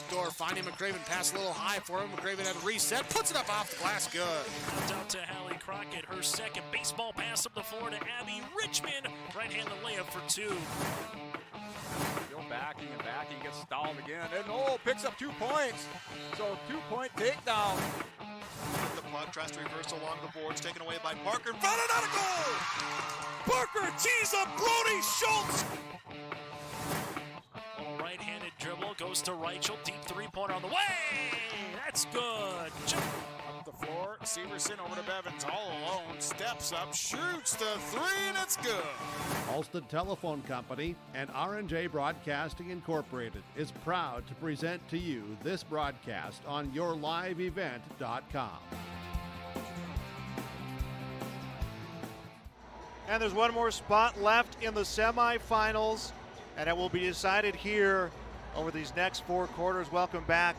backdoor, finding McCraven, pass a little high for him. McCraven had reset, puts it up off the glass, good. Out to Hallie Crockett, her second baseball pass up the floor to Abby Richmond. Right-handed layup for two. Still backing and backing, gets stalled again, and picks up 2 points. So 2-point takedown. The puck tries to reverse along the boards, taken away by Parker. In front, another goal! Parker tees up Brody Schultz. Little right-handed dribble, goes to Reichel, deep three-pointer on the way! That's good! Up the floor, Severson over to Bevins, all alone, steps up, shoots the three, and it's good. Ulster Telephone Company and R&J Broadcasting Incorporated is proud to present to you this broadcast on yourliveevent.com. And there's one more spot left in the semifinals, and it will be decided here over these next 4 quarters. Welcome back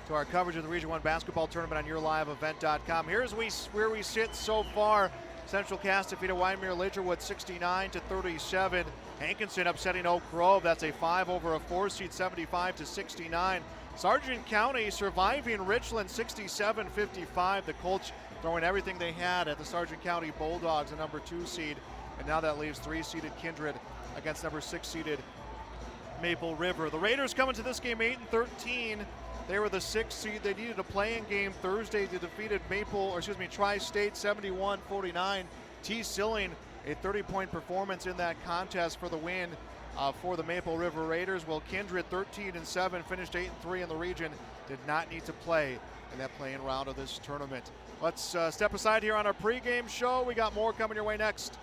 to our coverage of the Region 1 basketball tournament on yourliveevent.com. Here's where we sit so far. Central Cass defeated Wyndmere Lidgerwood 69-37. Hankinson upsetting Oak Grove. That's a 5 over a 4 seed, 75-69. Sargent County surviving Richland 67-55. The Colts throwing everything they had at the Sargent County Bulldogs, a number 2 seed. And now that leaves 3-seeded Kindred against number 6-seeded Maple River. The Raiders coming to this game 8-13. They were the 6th seed. They needed a play-in game Thursday. They defeated Tri-State 71-49. T. Silling, a 30-point performance in that contest for the win for the Maple River Raiders. Well, Kindred 13-7, finished 8-3 in the region. Did not need to play in that play-in round of this tournament. Let's step aside here on our pregame show. We got more coming your way next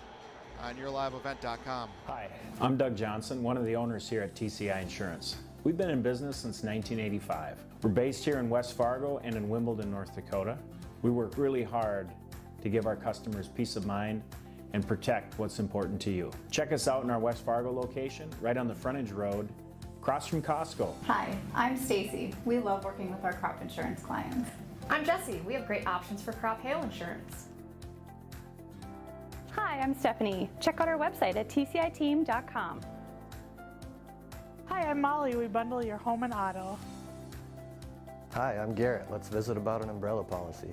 on yourliveevent.com. Hi, I'm Doug Johnson, one of the owners here at TCI Insurance. We've been in business since 1985. We're based here in West Fargo and in Wimbledon, North Dakota. We work really hard to give our customers peace of mind and protect what's important to you. Check us out in our West Fargo location, right on the frontage road, across from Costco. Hi, I'm Stacy. We love working with our crop insurance clients. I'm Jessie. We have great options for crop hail insurance. Hi, I'm Stephanie. Check out our website at tciteam.com. Hi, I'm Molly. We bundle your home and auto. Hi, I'm Garrett. Let's visit about an umbrella policy.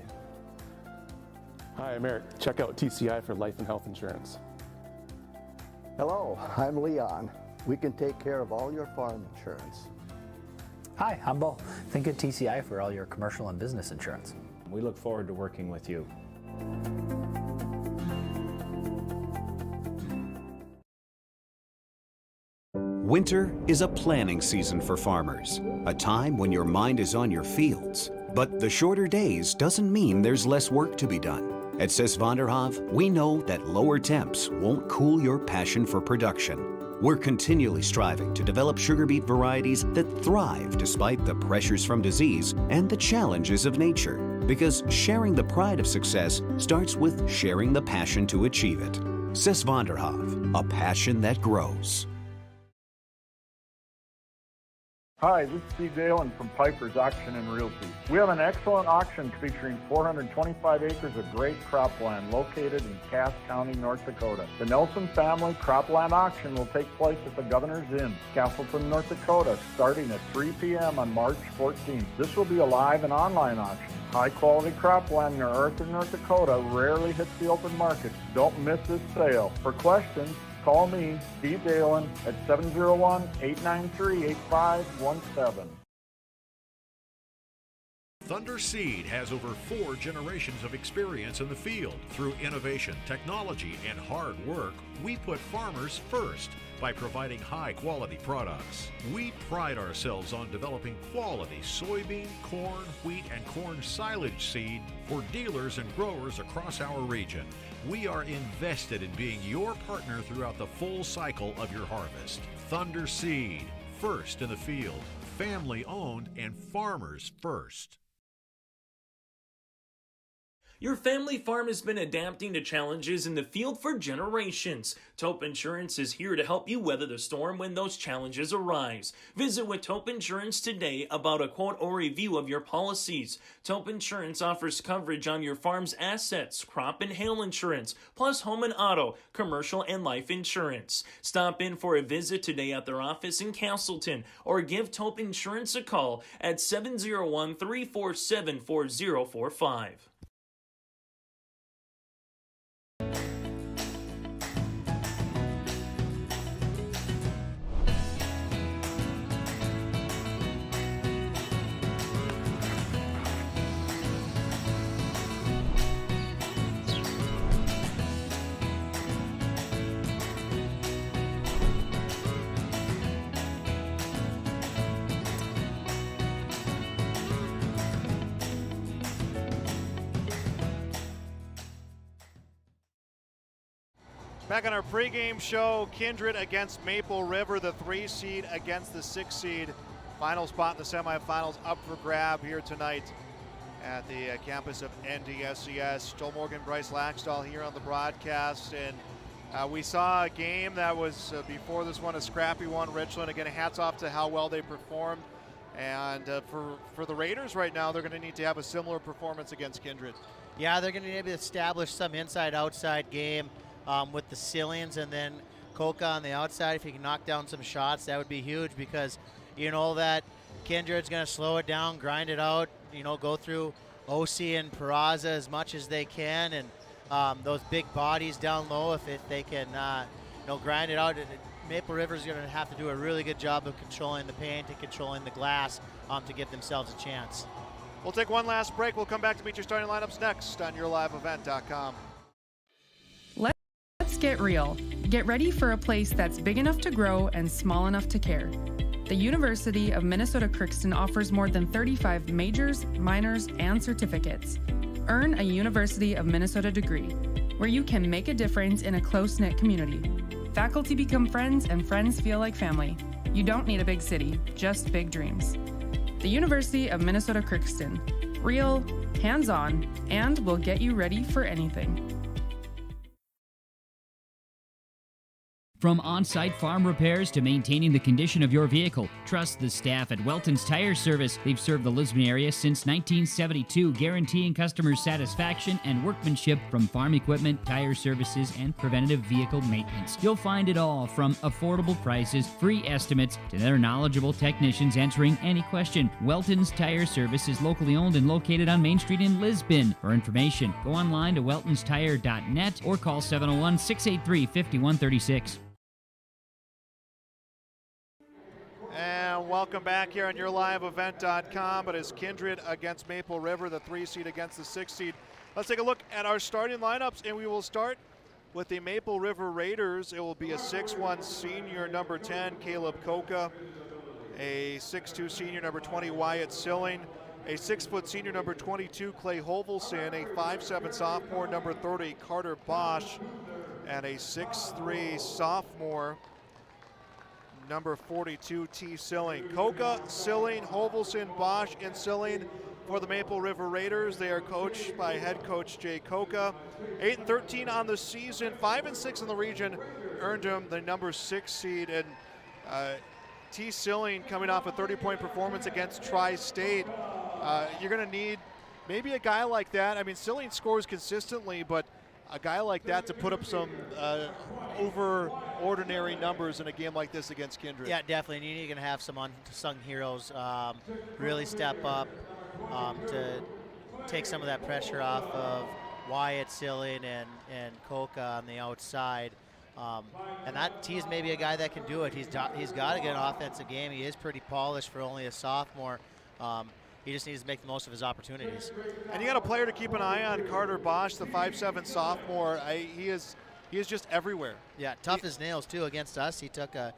Hi, I'm Eric. Check out TCI for life and health insurance. Hello, I'm Leon. We can take care of all your farm insurance. Hi, I'm Bo. Think of TCI for all your commercial and business insurance. We look forward to working with you. Winter is a planning season for farmers, a time when your mind is on your fields. But the shorter days doesn't mean there's less work to be done. At Sis van der Haaf, we know that lower temps won't cool your passion for production. We're continually striving to develop sugar beet varieties that thrive despite the pressures from disease and the challenges of nature. Because sharing the pride of success starts with sharing the passion to achieve it. Sis van der Haaf, a passion that grows. Hi, this is Steve Dalen from Piper's Auction and Realty. We have an excellent auction featuring 425 acres of great cropland located in Cass County, North Dakota. The Nelson Family Cropland Auction will take place at the Governor's Inn, Castleton, North Dakota, starting at 3 p.m. on March 14th. This will be a live and online auction. High-quality cropland near Arthur, North Dakota rarely hits the open market. Don't miss this sale. For questions, call me, Steve Dalen, at 701-893-8517. Thunder Seed has over 4 generations of experience in the field. Through innovation, technology, and hard work, we put farmers first by providing high-quality products. We pride ourselves on developing quality soybean, corn, wheat, and corn silage seed for dealers and growers across our region. We are invested in being your partner throughout the full cycle of your harvest. Thunder Seed, first in the field, family-owned and farmers first. Your family farm has been adapting to challenges in the field for generations. Taupe Insurance is here to help you weather the storm when those challenges arise. Visit with Taupe Insurance today about a quote or review of your policies. Taupe Insurance offers coverage on your farm's assets, crop and hail insurance, plus home and auto, commercial and life insurance. Stop in for a visit today at their office in Castleton or give Taupe Insurance a call at 701-347-4045. Back on our pregame show, Kindred against Maple River, the 3 seed against the 6 seed. Final spot in the semifinals up for grab here tonight at the campus of NDSCS. Joel Morgan, Bryce Laxdal here on the broadcast. And we saw a game that was, before this one, a scrappy one. Richland, again, hats off to how well they performed. And for the Raiders right now, they're going to need to have a similar performance against Kindred. Yeah, they're going to need to establish some inside-outside game with the Cillians, and then Coca on the outside. If he can knock down some shots, that would be huge, because you know that Kindred's going to slow it down, grind it out, you know, go through OC and Peraza as much as they can, and those big bodies down low, if they can you know, grind it out. Maple River's going to have to do a really good job of controlling the paint and controlling the glass to give themselves a chance. We'll take one last break. We'll come back to meet your starting lineups next on YourLiveEvent.com. Let's get real. Get ready for a place that's big enough to grow and small enough to care. The University of Minnesota Crookston offers more than 35 majors, minors, and certificates. Earn a University of Minnesota degree, where you can make a difference in a close-knit community. Faculty become friends, and friends feel like family. You don't need a big city, just big dreams. The University of Minnesota Crookston. Real, hands-on, and will get you ready for anything. From on-site farm repairs to maintaining the condition of your vehicle, trust the staff at Welton's Tire Service. They've served the Lisbon area since 1972, guaranteeing customers satisfaction and workmanship from farm equipment, tire services, and preventative vehicle maintenance. You'll find it all, from affordable prices, free estimates, to their knowledgeable technicians answering any question. Welton's Tire Service is locally owned and located on Main Street in Lisbon. For information, go online to weltonstire.net or call 701-683-5136. And welcome back here on YourLiveEvent.com. But it's Kindred against Maple River, the 3 seed against the 6 seed. Let's take a look at our starting lineups, and we will start with the Maple River Raiders. It will be a 6'1" senior, number 10, Caleb Coca, a 6'2" senior, number 20, Wyatt Silling, a 6' senior, number 22, Clay Hovelson, a 5'7" sophomore, number 30, Carter Bosch, and a 6'3" sophomore, number 42, T. Silling. Coca, Silling, Hovelson, Bosch, and Silling for the Maple River Raiders. They are coached by head coach Jay Coca. 8-13 on the season, 5-6 in the region, earned him the number 6 seed. And T. Silling coming off a 30-point performance against Tri-State. You're going to need maybe a guy like that. I mean, Silling scores consistently, but a guy like that to put up some over-ordinary numbers in a game like this against Kindred. Yeah, definitely. And you're going to have some unsung heroes really step up to take some of that pressure off of Wyatt, Silling, and Coca on the outside. And that T's maybe a guy that can do it. He's got to get an offensive game. He is pretty polished for only a sophomore. He just needs to make the most of his opportunities. And you got a player to keep an eye on, Carter Bosch, the 5'7" sophomore. He is just everywhere. Yeah, tough as nails too against us. He took a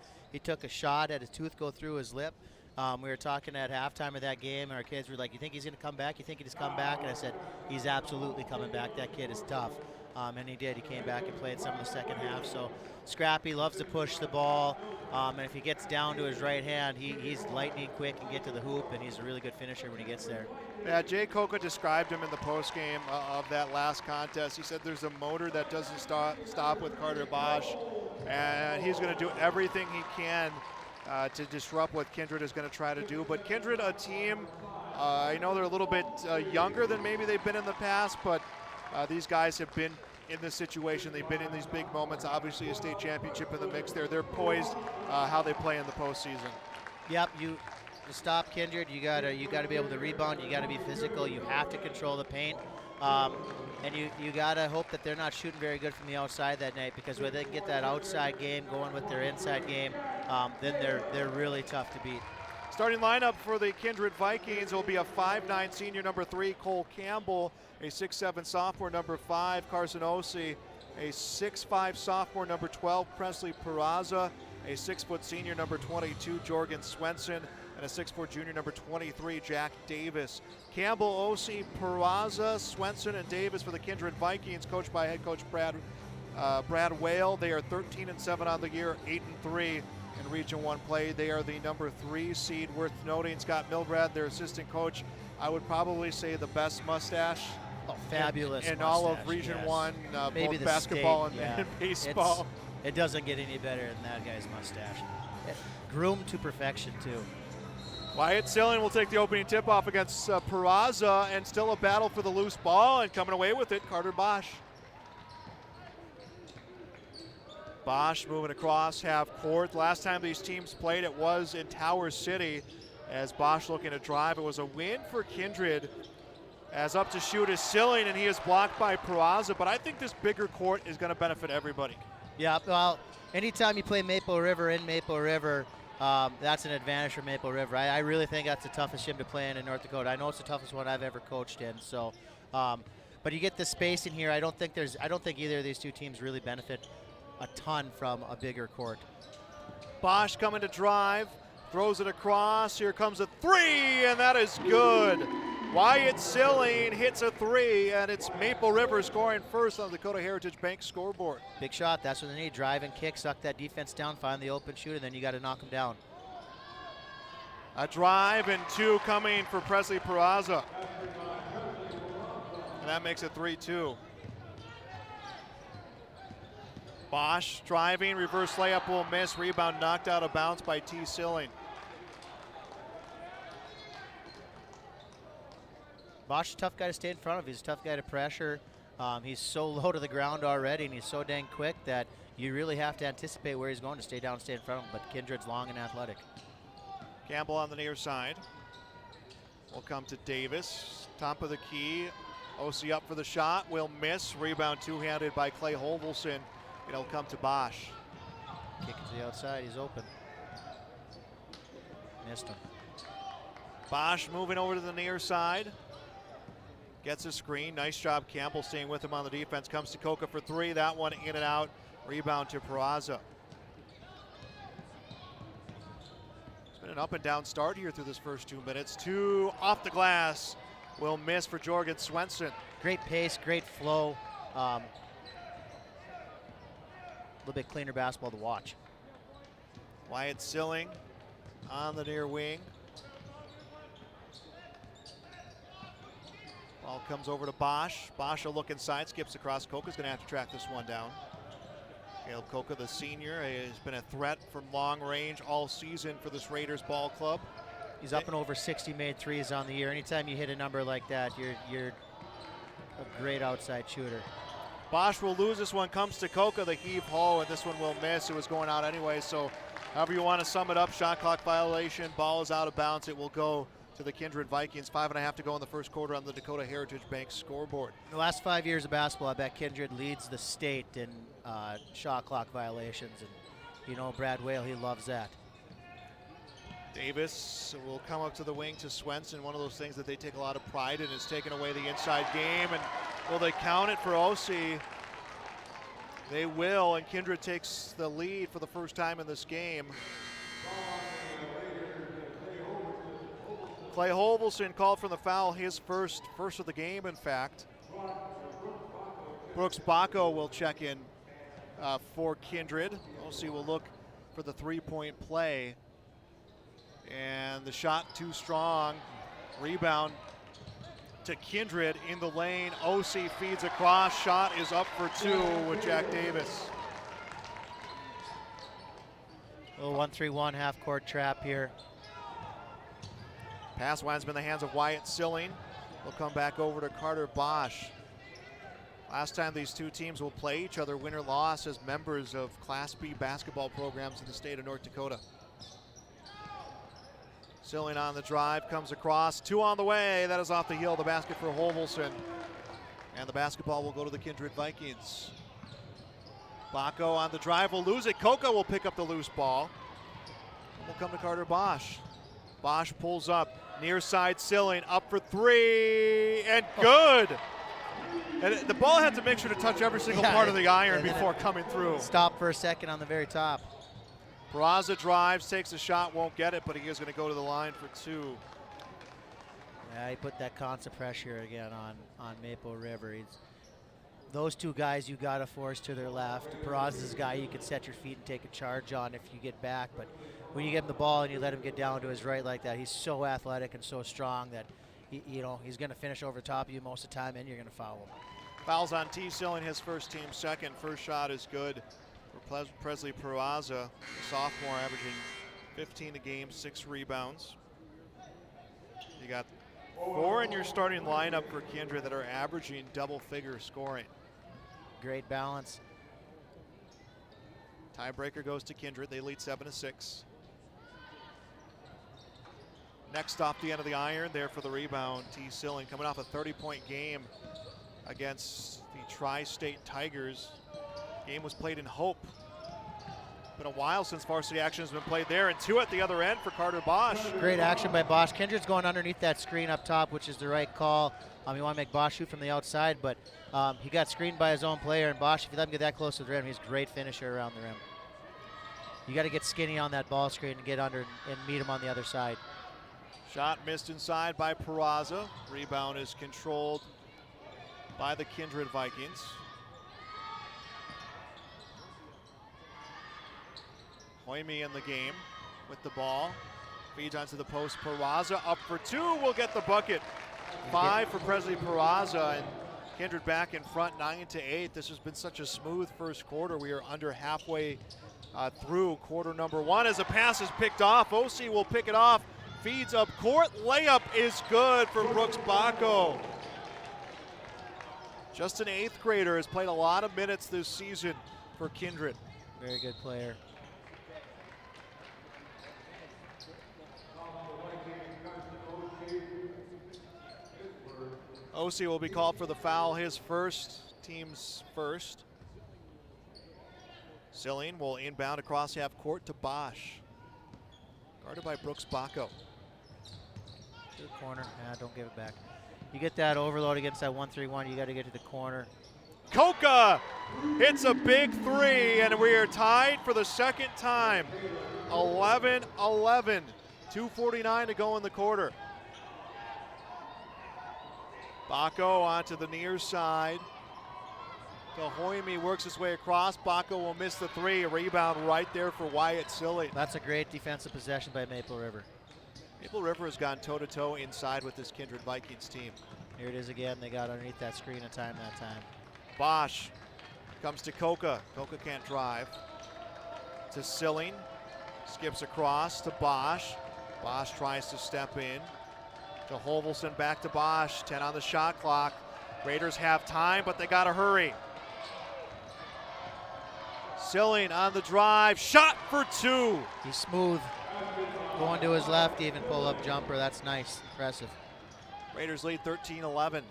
shot, had his tooth go through his lip. We were talking at halftime of that game, and our kids were like, "You think he's going to come back? You think he's come back?" And I said, "He's absolutely coming back. That kid is tough." and he did. He came back and played some of the second half. So scrappy, loves to push the ball, and if he gets down to his right hand, he's lightning quick and get to the hoop, and he's a really good finisher when he gets there. Yeah, Jay Coca described him in the postgame of that last contest. He said there's a motor that doesn't stop with Carter Bosch, and he's going to do everything he can to disrupt what Kindred is going to try to do. But Kindred, a team, I know they're a little bit younger than maybe they've been in the past, but these guys have been in this situation. They've been in these big moments. Obviously, a state championship in the mix there. They're poised how they play in the postseason. Yep, to stop Kindred, you gotta be able to rebound. You gotta be physical. You have to control the paint, and you gotta hope that they're not shooting very good from the outside that night, because when they can get that outside game going with their inside game, then they're really tough to beat. Starting lineup for the Kindred Vikings will be a 5'9" senior number 3, Cole Campbell, a 6'7" sophomore number 5, Carson Ossie, a 6'5" sophomore number 12, Presley Peraza, a 6-foot senior number 22, Jorgen Swenson, and a 6'4" junior number 23, Jack Davis. Campbell, Ossie, Peraza, Swenson, and Davis for the Kindred Vikings, coached by head coach Brad Whale. They are 13-7 on the year, 8-3 in Region 1 play. They are the number 3 seed. Worth noting, Scott Milbrad, their assistant coach, I would probably say the best mustache. Oh, fabulous in mustache, all of Region 1, maybe both basketball state, and baseball. It doesn't get any better than that guy's mustache. Groomed to perfection, too. Wyatt Silling will take the opening tip-off against Peraza, and still a battle for the loose ball, and coming away with it, Carter Bosch. Bosch moving across half court. Last time these teams played, it was in Tower City, as Bosch looking to drive. It was a win for Kindred, as up to shoot is Silling, and he is blocked by Peraza, but I think this bigger court is going to benefit everybody. Yeah, well, anytime you play Maple River in Maple River, that's an advantage for Maple River. I really think that's the toughest gym to play in North Dakota. I know it's the toughest one I've ever coached in. So, but you get the space in here. I don't think either of these two teams really benefit a ton from a bigger court. Bosch coming to drive, throws it across. Here comes a 3, and that is good. Wyatt Silling hits a 3, and it's Maple River scoring first on the Dakota Heritage Bank scoreboard. Big shot. That's what they need. Drive and kick, suck that defense down, find the open shooter, and then you got to knock them down. A drive and 2 coming for Presley Peraza. And that makes it 3-2. Bosch driving, reverse layup will miss. Rebound knocked out of bounds by T. Silling. Bosch is a tough guy to stay in front of. He's a tough guy to pressure. He's so low to the ground already, and he's so dang quick that you really have to anticipate where he's going to stay down and stay in front of him. But Kindred's long and athletic. Campbell on the near side. Will come to Davis. Top of the key. Ossie up for the shot. Will miss. Rebound two-handed by Clay Holvelson. It'll come to Bosch. Kick it to the outside. He's open. Missed him. Bosch moving over to the near side. Gets a screen. Nice job, Campbell, staying with him on the defense. Comes to Coca for 3. That one in and out. Rebound to Peraza. It's been an up and down start here through this first 2 minutes. 2 off the glass. Will miss for Jorgen Swenson. Great pace, great flow. A little bit cleaner basketball to watch. Wyatt Silling on the near wing. Ball comes over to Bosch. Bosch will look inside, skips across. Coca's going to have to track this one down. Caleb Coca, the senior, has been a threat from long range all season for this Raiders ball club. He's up and over 60 made threes on the year. Anytime you hit a number like that, you're a great outside shooter. Bosch will lose this one. Comes to Coca, the heave ho, and this one will miss. It was going out anyway, so however you want to sum it up, shot clock violation, ball is out of bounds. It will go to the Kindred Vikings. 5.5 to go in the first quarter on the Dakota Heritage Bank scoreboard. In the last 5 years of basketball, I bet Kindred leads the state in shot clock violations, and you know Brad Whale, he loves that. Davis will come up to the wing to Swenson. One of those things that they take a lot of pride in is taking away the inside game. And will they count it for Ossie? They will, and Kindred takes the lead for the first time in this game. Clay Holvelson called for the foul, his first of the game, in fact. Brooks Bacco will check in for Kindred. OC will look for the three-point play. And the shot too strong. Rebound to Kindred in the lane. OC feeds across. Shot is up for two with Jack Davis. A little 1-3-1 half-court trap here. Pass winds up in the hands of Wyatt Silling. Will come back over to Carter Bosch. Last time these two teams will play each other, win or loss, as members of Class B basketball programs in the state of North Dakota. Silling on the drive, comes across, two on the way. That is off the heel of the basket for Hovelson. And the basketball will go to the Kindred Vikings. Bacco on the drive will lose it. Coca will pick up the loose ball. Will come to Carter Bosch. Bosch pulls up, near side Silling, up for three, and good. And the ball had to make sure to touch every single part of the iron before coming through. Stop for a second on the very top. Peraza drives, takes a shot, won't get it, but he is going to go to the line for two. Yeah, he put that constant pressure again on Maple River. Those two guys you got to force to their left. Peraza's a guy you can set your feet and take a charge on if you get back, but when you get him the ball and you let him get down to his right like that, he's so athletic and so strong that he's going to finish over top of you most of the time, and you're going to foul him. Fouls on T. Silling, his first team second. First shot is good for Presley Peraza, sophomore, averaging 15 a game, 6 rebounds. You got 4 in your starting lineup for Kindred that are averaging double-figure scoring. Great balance. Tiebreaker goes to Kindred. They lead 7-6. Next off the end of the iron there for the rebound, T. Silling coming off a 30-point game against the Tri-State Tigers. Game was played in Hope. Been a while since varsity action has been played there, and 2 at the other end for Carter Bosch. Great action by Bosch. Kindred's going underneath that screen up top, which is the right call. You want to make Bosch shoot from the outside, but he got screened by his own player, and Bosch, if you let him get that close to the rim, he's a great finisher around the rim. You got to get skinny on that ball screen and get under and meet him on the other side. Shot missed inside by Peraza. Rebound is controlled by the Kindred Vikings. Hoyme in the game with the ball. Feeds onto the post. Peraza up for 2. Will get the bucket. 5 for Presley Peraza, and Kindred back in front 9-8. This has been such a smooth first quarter. We are under halfway through quarter number 1 as a pass is picked off. OC will pick it off. Feeds up court. Layup is good for Brooks Bacco. Just an 8th grader, has played a lot of minutes this season for Kindred. Very good player. OC will be called for the foul, his first, team's first. Silling will inbound across half court to Bosch. Guarded by Brooks Bacco. To the corner. Don't give it back. You get that overload against that 1-3-1, you got to get to the corner. Coca hits a big 3, and we are tied for the second time. 11-11. 2:49 to go in the quarter. Bacco onto the near side. Hoyme works his way across. Bacco will miss the 3. A rebound right there for Wyatt Silling. That's a great defensive possession by Maple River. Maple River has gone toe-to-toe inside with this Kindred Vikings team. Here it is again. They got underneath that screen in time that time. Bosch comes to Coca. Coca can't drive. To Silling. Skips across to Bosch. Bosch tries to step in. To Hovelson, back to Bosch. 10 on the shot clock. Raiders have time, but they got to hurry. Silling on the drive. Shot for 2. He's smooth. Going to his left, even pull-up jumper. That's nice. Impressive. Raiders lead 13-11.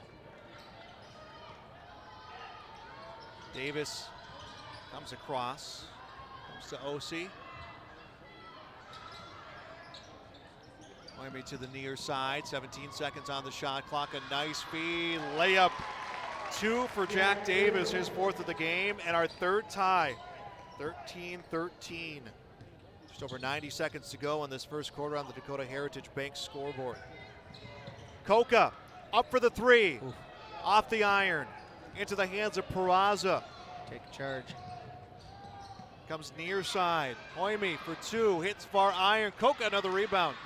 Davis comes across. Comes to OC. Hoyme to the near side. 17 seconds on the shot clock. A nice feed. Layup. 2 for Jack Davis, his 4th of the game, and our 3rd tie. 13-13. Just over 90 seconds to go in this first quarter on the Dakota Heritage Bank scoreboard. Coca up for the 3. Oof. Off the iron. into the hands of Peraza. Take charge. Comes near side. Hoime for two. Hits far iron. Coca another rebound.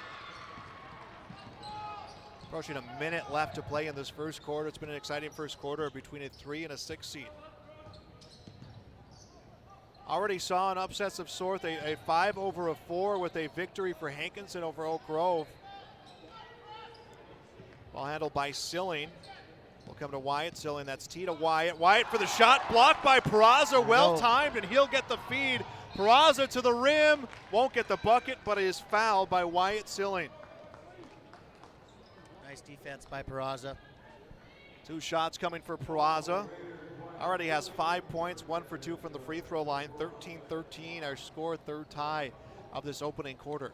Approaching a minute left to play in this first quarter. It's been an exciting first quarter between a 3 and a 6 seed. Already saw an upsets of sort, a 5 over a 4 with a victory for Hankinson over Oak Grove. Ball handled by Silling. We'll come to Wyatt. Silling, that's T to Wyatt. Wyatt for the shot, blocked by Peraza. Well timed, and he'll get the feed. Peraza to the rim, won't get the bucket, but it is fouled by Wyatt Silling. Nice defense by Peraza. 2 shots coming for Peraza. Already has 5 points, 1 for 2 from the free throw line. 13-13, our score, third tie of this opening quarter.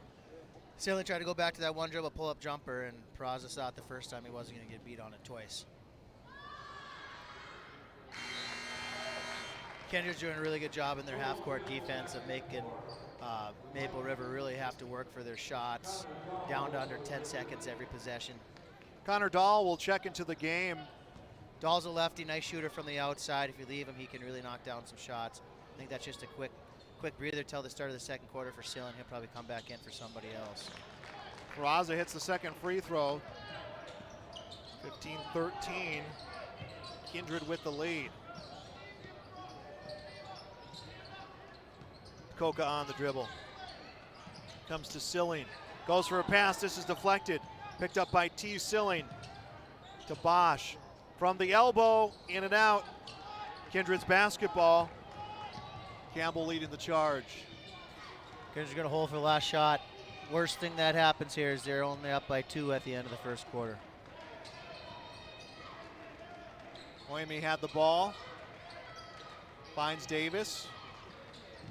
Silling tried to go back to that one dribble pull-up jumper, and Peraza saw it the first time he wasn't going to get beat on it twice. Kindred's doing a really good job in their half-court defense of making Maple River really have to work for their shots, down to under 10 seconds every possession. Connor Dahl will check into the game. Dahl's a lefty, nice shooter from the outside. If you leave him, he can really knock down some shots. I think that's just a quick breather till the start of the second quarter for Silling. He'll probably come back in for somebody else. Peraza hits the second free throw. 15-13. Kindred with the lead. Coca on the dribble. Comes to Silling. Goes for a pass. This is deflected. Picked up by T. Silling. To Bosch. From the elbow, in and out. Kindred's basketball. Campbell leading the charge. Kindred's going to hold for the last shot. Worst thing that happens here is they're only up by 2 at the end of the first quarter. Hoime had the ball. Finds Davis.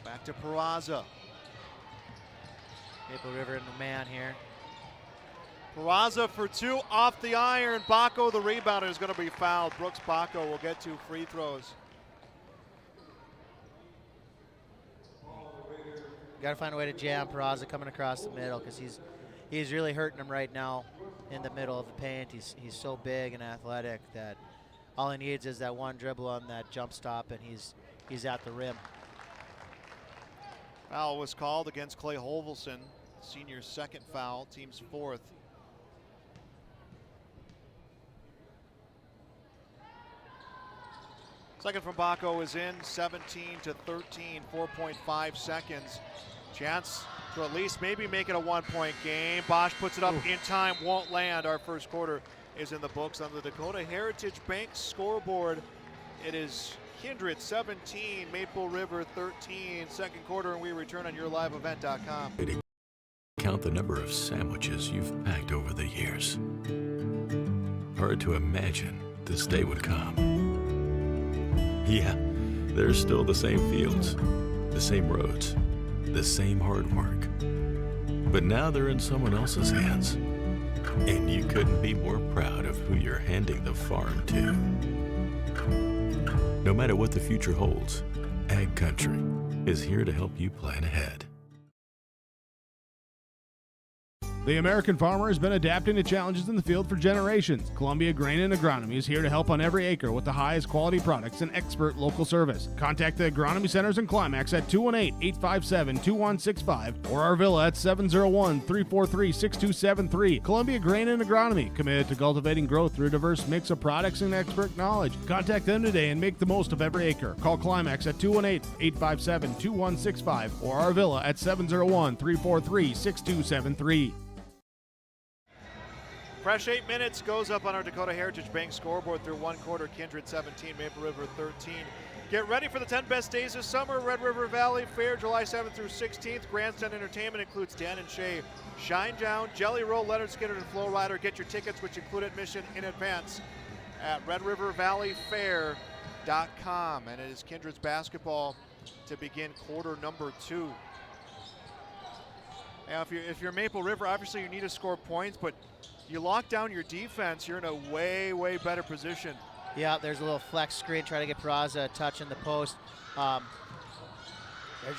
Back to Peraza. Maple River in the man here. Peraza for 2 off the iron. Bacco, the rebounder, is going to be fouled. Brooks Bacco will get 2 free throws. Got to find a way to jam Peraza coming across the middle, because he's really hurting him right now in the middle of the paint. He's so big and athletic that all he needs is that one dribble on that jump stop, and he's at the rim. Foul was called against Clay Holvelson, senior's second foul, team's 4th. Second from Bacco is in, 17-13, 4.5 seconds. Chance to at least maybe make it a 1-point game. Bosch puts it up in time, won't land. Our first quarter is in the books on the Dakota Heritage Bank scoreboard. It is Kindred 17, Maple River 13, second quarter, and we return on YourLiveEvent.com. Count the number of sandwiches you've packed over the years. Hard to imagine this day would come. Yeah, there's still the same fields, the same roads, the same hard work. But now they're in someone else's hands. And you couldn't be more proud of who you're handing the farm to. No matter what the future holds, Ag Country is here to help you plan ahead. The American farmer has been adapting to challenges in the field for generations. Columbia Grain and Agronomy is here to help on every acre with the highest quality products and expert local service. Contact the agronomy centers in Climax at 218-857-2165 or Arvilla at 701-343-6273. Columbia Grain and Agronomy, committed to cultivating growth through a diverse mix of products and expert knowledge. Contact them today and make the most of every acre. Call Climax at 218-857-2165 or Arvilla at 701-343-6273. Fresh 8 minutes goes up on our Dakota Heritage Bank scoreboard through one quarter. Kindred 17, Maple River 13. Get ready for the 10 best days this summer. Red River Valley Fair, July 7th through 16th. Grandstand Entertainment includes Dan and Shay, Shinedown, Jelly Roll, Leonard Skinner, and Flow Rider. Get your tickets, which include admission in advance, at RedRiverValleyFair.com. And it is Kindred's basketball to begin quarter number 2. Now, if you're Maple River, obviously you need to score points, but you lock down your defense, you're in a way, way better position. Yeah, there's a little flex screen, try to get Peraza a touch in the post. They're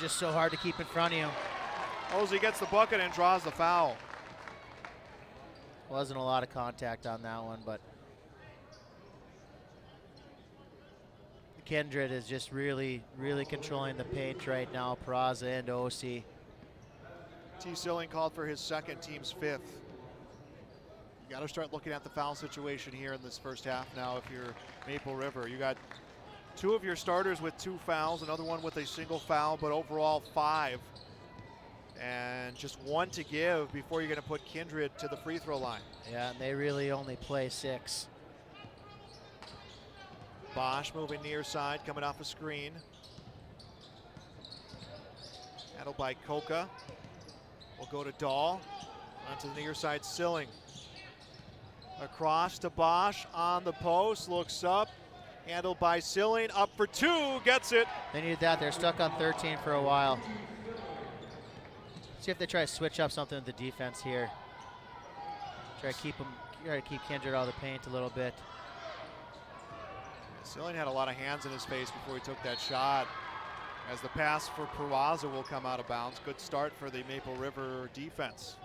just so hard to keep in front of you. Ozzie gets the bucket and draws the foul. Wasn't a lot of contact on that one, but Kindred is just really controlling the paint right now, Peraza and OC. T. Silling called for his second, team's fifth. You got to start looking at the foul situation here in this first half now if you're Maple River. You got two of your starters with 2 fouls, another one with a single foul, but overall 5. And just 1 to give before you're going to put Kindred to the free throw line. Yeah, and they really only play 6. Bosch moving near side, coming off a screen. Handled by Coca. Will go to Dahl. Onto the near side, Silling. Across to Bosch on the post, looks up. Handled by Silling, up for 2, gets it. They needed that. They're stuck on 13 for a while. See if they try to switch up something with the defense here. Try to keep Kindred out of the paint a little bit. Silling had a lot of hands in his face before he took that shot. As the pass for Peraza will come out of bounds. Good start for the Maple River defense.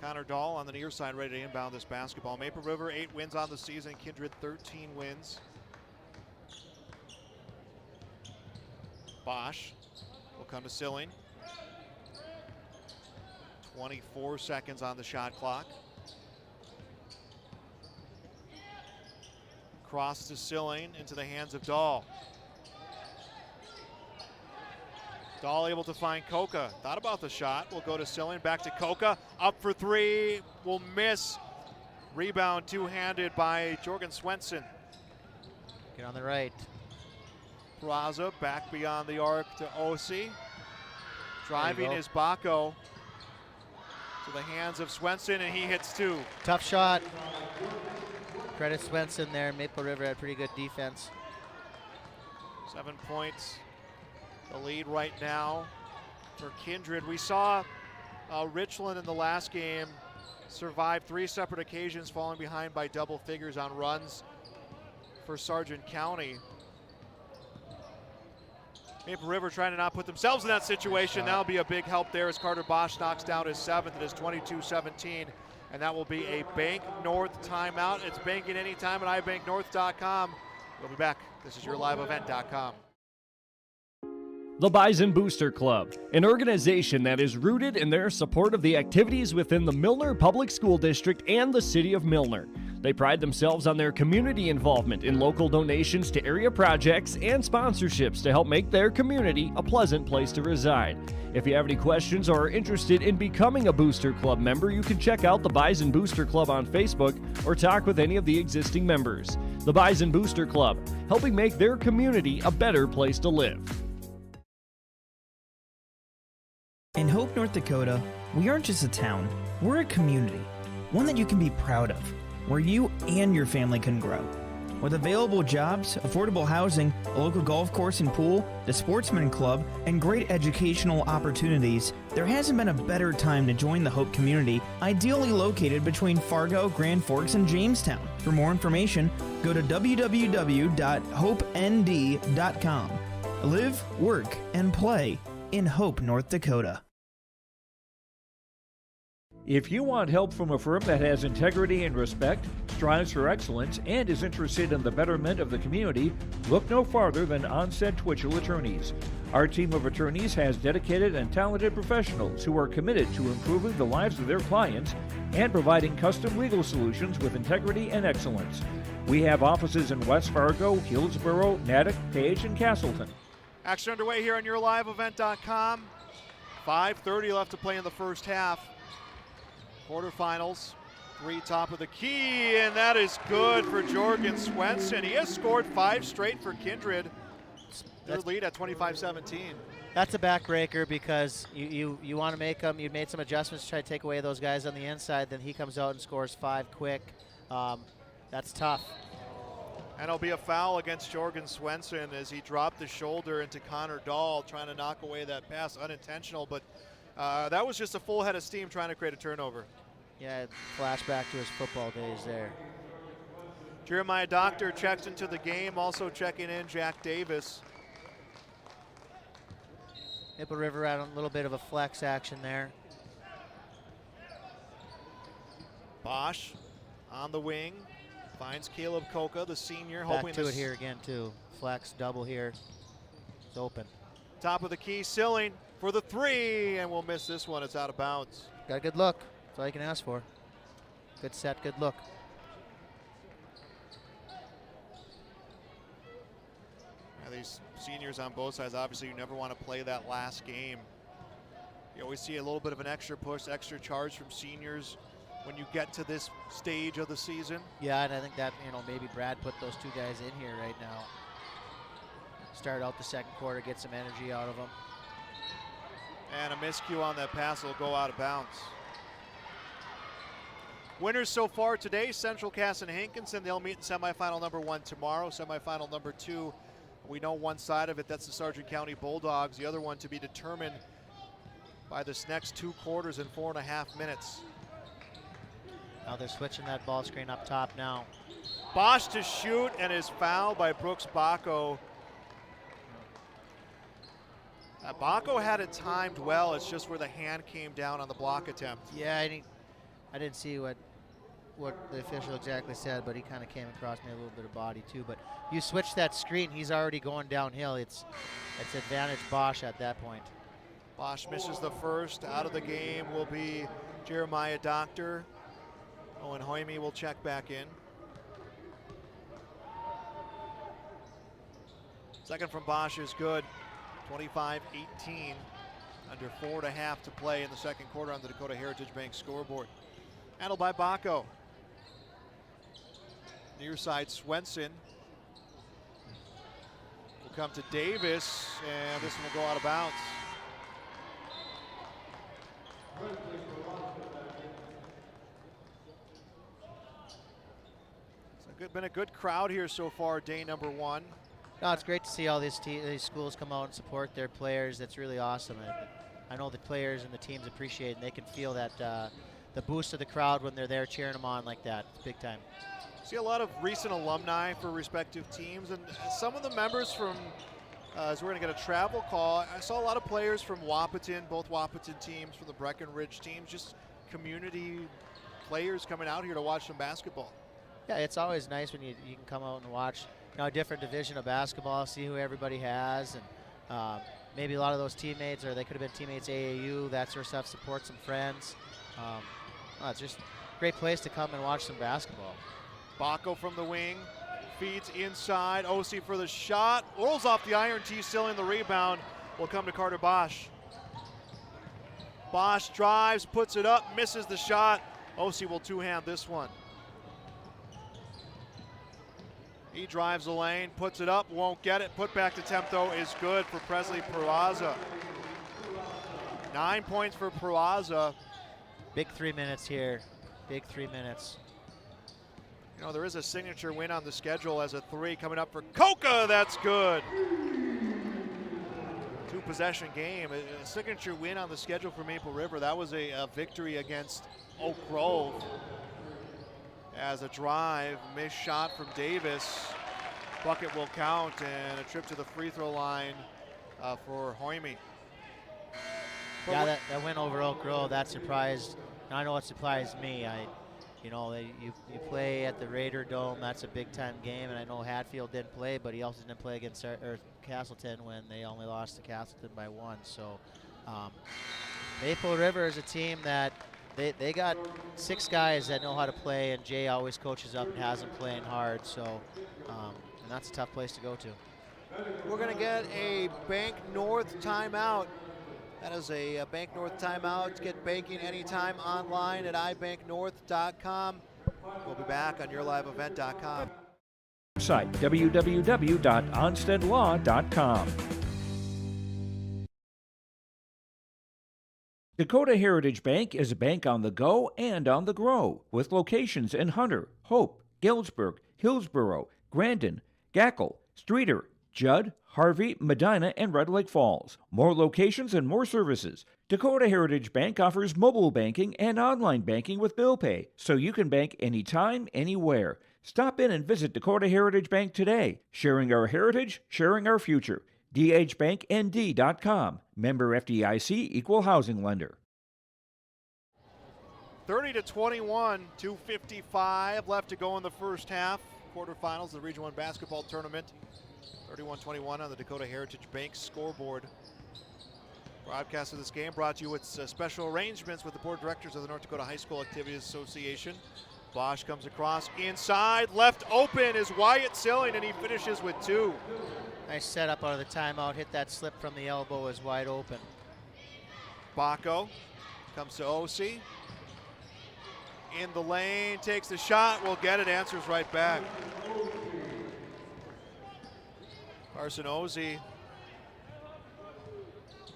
Connor Dahl on the near side ready to inbound this basketball. Maple River 8 wins on the season. Kindred 13 wins. Bosch will come to Silling. 24 seconds on the shot clock. Cross to Silling into the hands of Dahl. Dahl able to find Coca. Thought about the shot. Will go to Silling. Back to Coca. Up for 3. Will miss. Rebound two-handed by Jorgen Swenson. Get on the right. Peraza back beyond the arc to OC. Driving is Bacco. To the hands of Swenson, and he hits 2. Tough shot. Credit Swenson there. Maple River had pretty good defense. 7 points. The lead right now for Kindred. We saw Richland in the last game survive 3 separate occasions falling behind by double figures on runs for Sargent County. Maple River trying to not put themselves in that situation. That'll be a big help there as Carter Bosch knocks down his 7th. It is 22-17, and that will be a Bank North timeout. It's banking anytime at ibanknorth.com. We'll be back. This is yourliveevent.com. The Bison Booster Club, an organization that is rooted in their support of the activities within the Milner Public School District and the City of Milner. They pride themselves on their community involvement in local donations to area projects and sponsorships to help make their community a pleasant place to reside. If you have any questions or are interested in becoming a Booster Club member, you can check out the Bison Booster Club on Facebook or talk with any of the existing members. The Bison Booster Club, helping make their community a better place to live. In Hope, North Dakota, we aren't just a town, we're a community, one that you can be proud of, where you and your family can grow. With available jobs, affordable housing, a local golf course and pool, the Sportsman Club, and great educational opportunities, there hasn't been a better time to join the Hope community, ideally located between Fargo, Grand Forks, and Jamestown. For more information, go to www.hopend.com. Live, work, and play in Hope, North Dakota. If you want help from a firm that has integrity and respect, strives for excellence, and is interested in the betterment of the community, look no farther than Onset Twitchell Attorneys. Our team of attorneys has dedicated and talented professionals who are committed to improving the lives of their clients and providing custom legal solutions with integrity and excellence. We have offices in West Fargo, Hillsborough, Natick, Page, and Castleton. Action underway here on yourliveevent.com. 5:30 left to play in the first half. Quarterfinals, 3 top of the key, and that is good for Jorgen Swenson. He has scored 5 straight for Kindred. Their lead at 25-17. That's a backbreaker because you want to make them. You made some adjustments to try to take away those guys on the inside. Then he comes out and scores 5 quick. That's tough. And it'll be a foul against Jorgen Swenson as he dropped the shoulder into Connor Dahl, trying to knock away that pass. Unintentional, but that was just a full head of steam trying to create a turnover. Yeah, flashback to his football days there. Jeremiah Doctor checks into the game, also checking in Jack Davis. Maple River had a little bit of a flex action there. Bosch on the wing. Finds Caleb Koka, the senior, Back hoping to it here again too. Flex double here. It's open. Top of the key, Silling for the three, and we'll miss this one. It's out of bounds. Got a good look. That's all you can ask for. Good set, good look. Now these seniors on both sides, obviously you never want to play that last game. You always see a little bit of an extra push, extra charge from seniors when you get to this stage of the season. Yeah, and I think that, maybe Brad put those two guys in here right now. Start out the second quarter, get some energy out of them. And a miscue on that pass will go out of bounds. Winners so far today, Central Cass and Hankinson. They'll meet in semifinal number 1 tomorrow. Semifinal number 2, we know one side of it, that's the Sargent County Bulldogs. The other one to be determined by this next 2 quarters and 4.5 minutes. Now they're switching that ball screen up top now. Bosch to shoot and is fouled by Brooks Bacco. Bacco had it timed well. It's just where the hand came down on the block attempt. Yeah, I didn't see what the official exactly said, but he kind of came across me a little bit of body too. But you switch that screen, he's already going downhill. It's advantage Bosch at that point. Bosch misses the first. Out of the game will be Jeremiah Doctor. Owen Hoyme will check back in. Second from Bosch is good. 25-18, under 4.5 to play in the second quarter on the Dakota Heritage Bank scoreboard. Handled by Bacco. Near side Swenson. Will come to Davis, and this one will go out of bounds. It's been a good crowd here so far, day number 1. No, it's great to see all these schools come out and support their players. That's really awesome. I know the players and the teams appreciate it, and they can feel that the boost of the crowd when they're there cheering them on like that. It's big time. See a lot of recent alumni for respective teams, and some of the members from, as we're going to get a travel call, I saw a lot of players from Wahpeton, both Wahpeton teams, from the Breckenridge teams, just community players coming out here to watch some basketball. Yeah, it's always nice when you can come out and watch a different division of basketball, see who everybody has, and maybe a lot of those teammates, or they could have been teammates AAU, that sort of stuff, support some friends. It's just a great place to come and watch some basketball. Bacco from the wing, feeds inside, OC for the shot, rolls off the iron tee, still in the rebound, will come to Carter Bosch. Bosch drives, puts it up, misses the shot. OC will two-hand this one. He drives the lane, puts it up, won't get it. Put back attempt though is good for Presley Peraza. 9 points for Peraza. Big 3 minutes here, big 3 minutes. There is a signature win on the schedule as a 3 coming up for Koka, that's good. 2-possession game, a signature win on the schedule for Maple River. That was a victory against Oak Grove. As a drive, missed shot from Davis. Bucket will count, and a trip to the free throw line for Hoyme. Yeah, that win over Oak Grove, that surprised. I know it surprised me. You play at the Raider Dome, that's a big time game, and I know Hatfield didn't play, but he also didn't play against Castleton when they only lost to Castleton by 1. So Maple River is a team that They got 6 guys that know how to play, and Jay always coaches up and has them playing hard. So, and that's a tough place to go to. We're going to get a Bank North timeout. That is a Bank North timeout. Get banking anytime online at ibanknorth.com. We'll be back on yourliveevent.com. Website www.onstedlaw.com. Dakota Heritage Bank is a bank on the go and on the grow, with locations in Hunter, Hope, Galesburg, Hillsboro, Grandin, Gackle, Streeter, Judd, Harvey, Medina, and Red Lake Falls. More locations and more services. Dakota Heritage Bank offers mobile banking and online banking with bill pay, so you can bank anytime, anywhere. Stop in and visit Dakota Heritage Bank today. Sharing our heritage, sharing our future. dhbanknd.com. Member FDIC, Equal Housing Lender. 30-21, 2:55 left to go in the first half. Quarterfinals of the Region 1 basketball tournament. 31-21 on the Dakota Heritage Bank scoreboard. Broadcast of this game brought to you with special arrangements with the board of directors of the North Dakota High School Activities Association. Bosch comes across inside, left open is Wyatt Silling, and he finishes with 2. Nice setup out of the timeout, hit that slip from the elbow, is wide open. Baco comes to Osi. In the lane, takes the shot, will get it, answers right back. Carson Osi,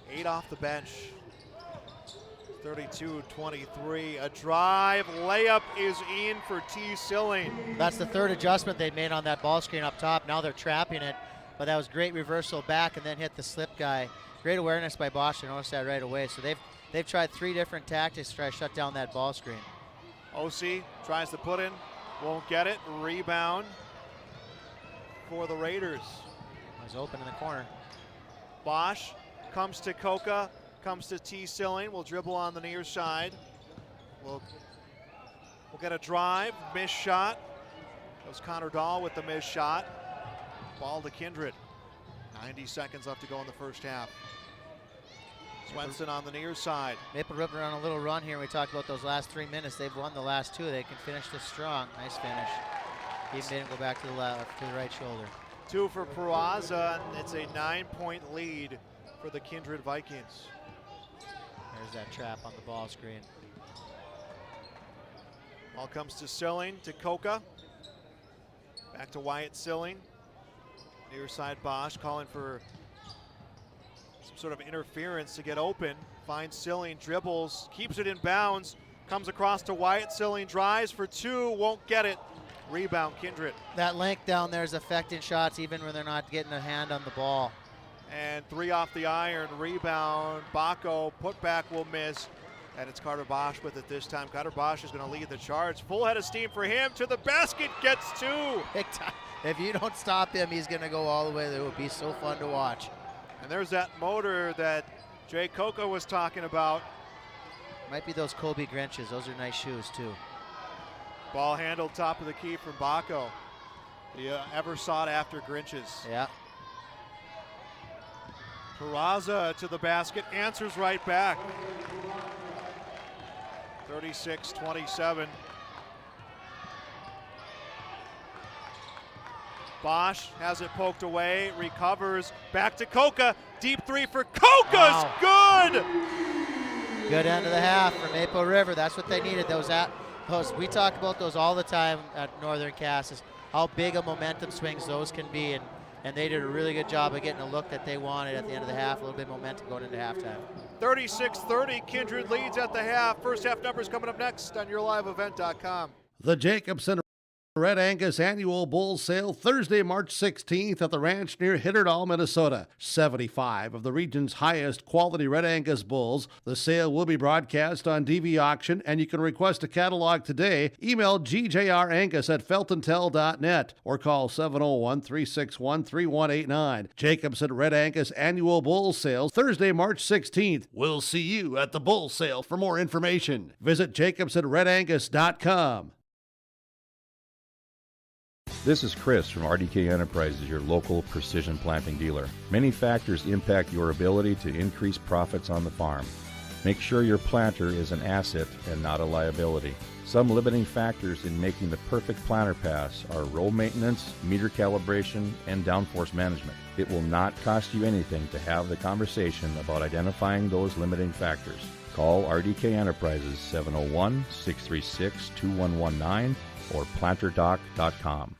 8 off the bench. 32-23, a drive, layup is in for T. Silling. That's the third adjustment they made on that ball screen up top. Now they're trapping it, but that was great reversal back and then hit the slip guy. Great awareness by Bosch to notice that right away. So they've tried 3 different tactics to try to shut down that ball screen. Osi tries to put in, won't get it. Rebound for the Raiders. He's open in the corner. Bosch comes to Coca, comes to T. Silling, will dribble on the near side. We'll get a drive, missed shot. That was Connor Dahl with the missed shot. Ball to Kindred. 90 seconds left to go in the first half. Swenson on the near side. Maple River on a little run here. We talked about those last 3 minutes. They've won the last 2. They can finish this strong. Nice finish. He didn't go back to the left, to the right shoulder. 2 for Peraza, and it's a 9-point lead for the Kindred Vikings. There's that trap on the ball screen. Ball comes to Silling, to Coca. Back to Wyatt Silling. Near side Bosch calling for some sort of interference to get open. Finds Silling, dribbles, keeps it in bounds. Comes across to Wyatt Silling, drives for 2, won't get it. Rebound, Kindred. That length down there is affecting shots even when they're not getting a hand on the ball. And 3 off the iron, rebound. Baco, put back will miss. And it's Carter Bosch with it this time. Carter Bosch is going to lead the charge. Full head of steam for him. To the basket, gets 2. Big time. If you don't stop him, he's going to go all the way. It would be so fun to watch. And there's that motor that Jay Coca was talking about. Might be those Kobe Grinches. Those are nice shoes, too. Ball handled top of the key from Baco. The ever sought after Grinches. Yeah. Peraza to the basket, answers right back. 36-27. Bosch has it poked away, recovers, back to Coca, deep 3 for Coca's wow. Good! Good end of the half for Maple River. That's what they needed. We talk about those all the time at Northern Cass, is how big a momentum swings those can be, and they did a really good job of getting a look that they wanted at the end of the half, a little bit of momentum going into halftime. 36-30, Kindred leads at the half. First half numbers coming up next on YourLiveEvent.com. The Jacobson Red Angus Annual Bull Sale Thursday, March 16th at the ranch near Hitterdall, Minnesota. 75 of the region's highest quality Red Angus bulls. The sale will be broadcast on DV Auction, and you can request a catalog today. Email gjrangus@feltontel.net or call 701-361-3189. Jacobson Red Angus Annual Bull Sale Thursday, March 16th. We'll see you at the bull sale. For more information, visit jacobsonredangus.com. This is Chris from RDK Enterprises, your local precision planting dealer. Many factors impact your ability to increase profits on the farm. Make sure your planter is an asset and not a liability. Some limiting factors in making the perfect planter pass are row maintenance, meter calibration, and downforce management. It will not cost you anything to have the conversation about identifying those limiting factors. Call RDK Enterprises 701-636-2119 or planterdoc.com.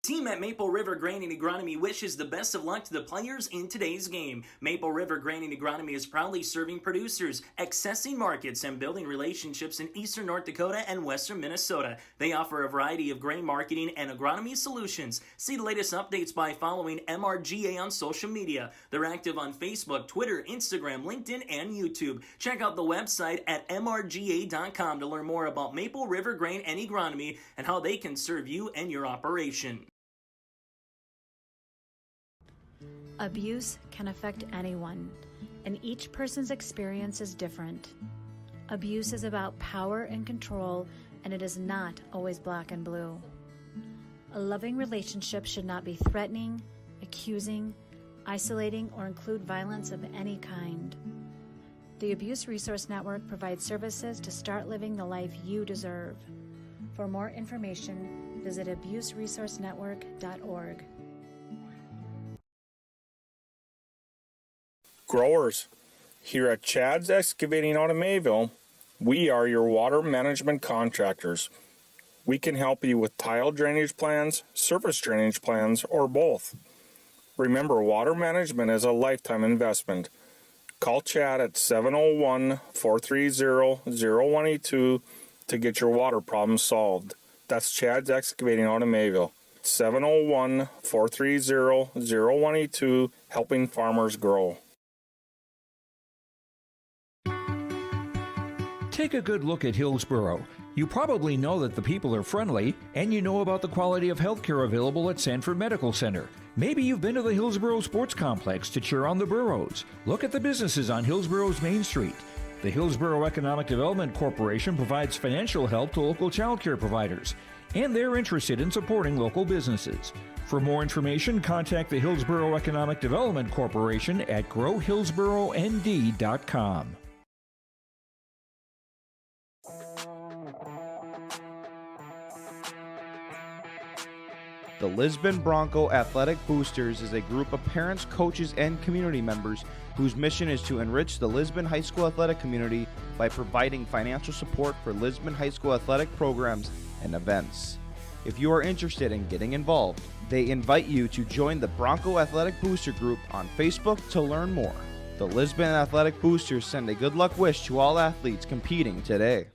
Team at Maple River Grain and Agronomy wishes the best of luck to the players in today's game. Maple River Grain and Agronomy is proudly serving producers, accessing markets, and building relationships in eastern North Dakota and western Minnesota. They offer a variety of grain marketing and agronomy solutions. See the latest updates by following MRGA on social media. They're active on Facebook, Twitter, Instagram, LinkedIn, and YouTube. Check out the website at mrga.com to learn more about Maple River Grain and Agronomy and how they can serve you and your operation. Abuse can affect anyone, and each person's experience is different. Abuse is about power and control, and it is not always black and blue. A loving relationship should not be threatening, accusing, isolating, or include violence of any kind. The Abuse Resource Network provides services to start living the life you deserve. For more information, visit abuseresourcenetwork.org. Growers, here at Chad's Excavating out of Mayville, we are your water management contractors. We can help you with tile drainage plans, surface drainage plans, or both. Remember, water management is a lifetime investment. Call Chad at 701-430-0182 to get your water problems solved. That's Chad's Excavating out of Mayville. 701-430-0182, helping farmers grow. Take a good look at Hillsborough. You probably know that the people are friendly, and you know about the quality of healthcare available at Sanford Medical Center. Maybe you've been to the Hillsborough Sports Complex to cheer on the Burros. Look at the businesses on Hillsborough's Main Street. The Hillsborough Economic Development Corporation provides financial help to local child care providers, and they're interested in supporting local businesses. For more information, contact the Hillsborough Economic Development Corporation at growhillsboroughnd.com. The Lisbon Bronco Athletic Boosters is a group of parents, coaches, and community members whose mission is to enrich the Lisbon High School athletic community by providing financial support for Lisbon High School athletic programs and events. If you are interested in getting involved, they invite you to join the Bronco Athletic Booster Group on Facebook to learn more. The Lisbon Athletic Boosters send a good luck wish to all athletes competing today.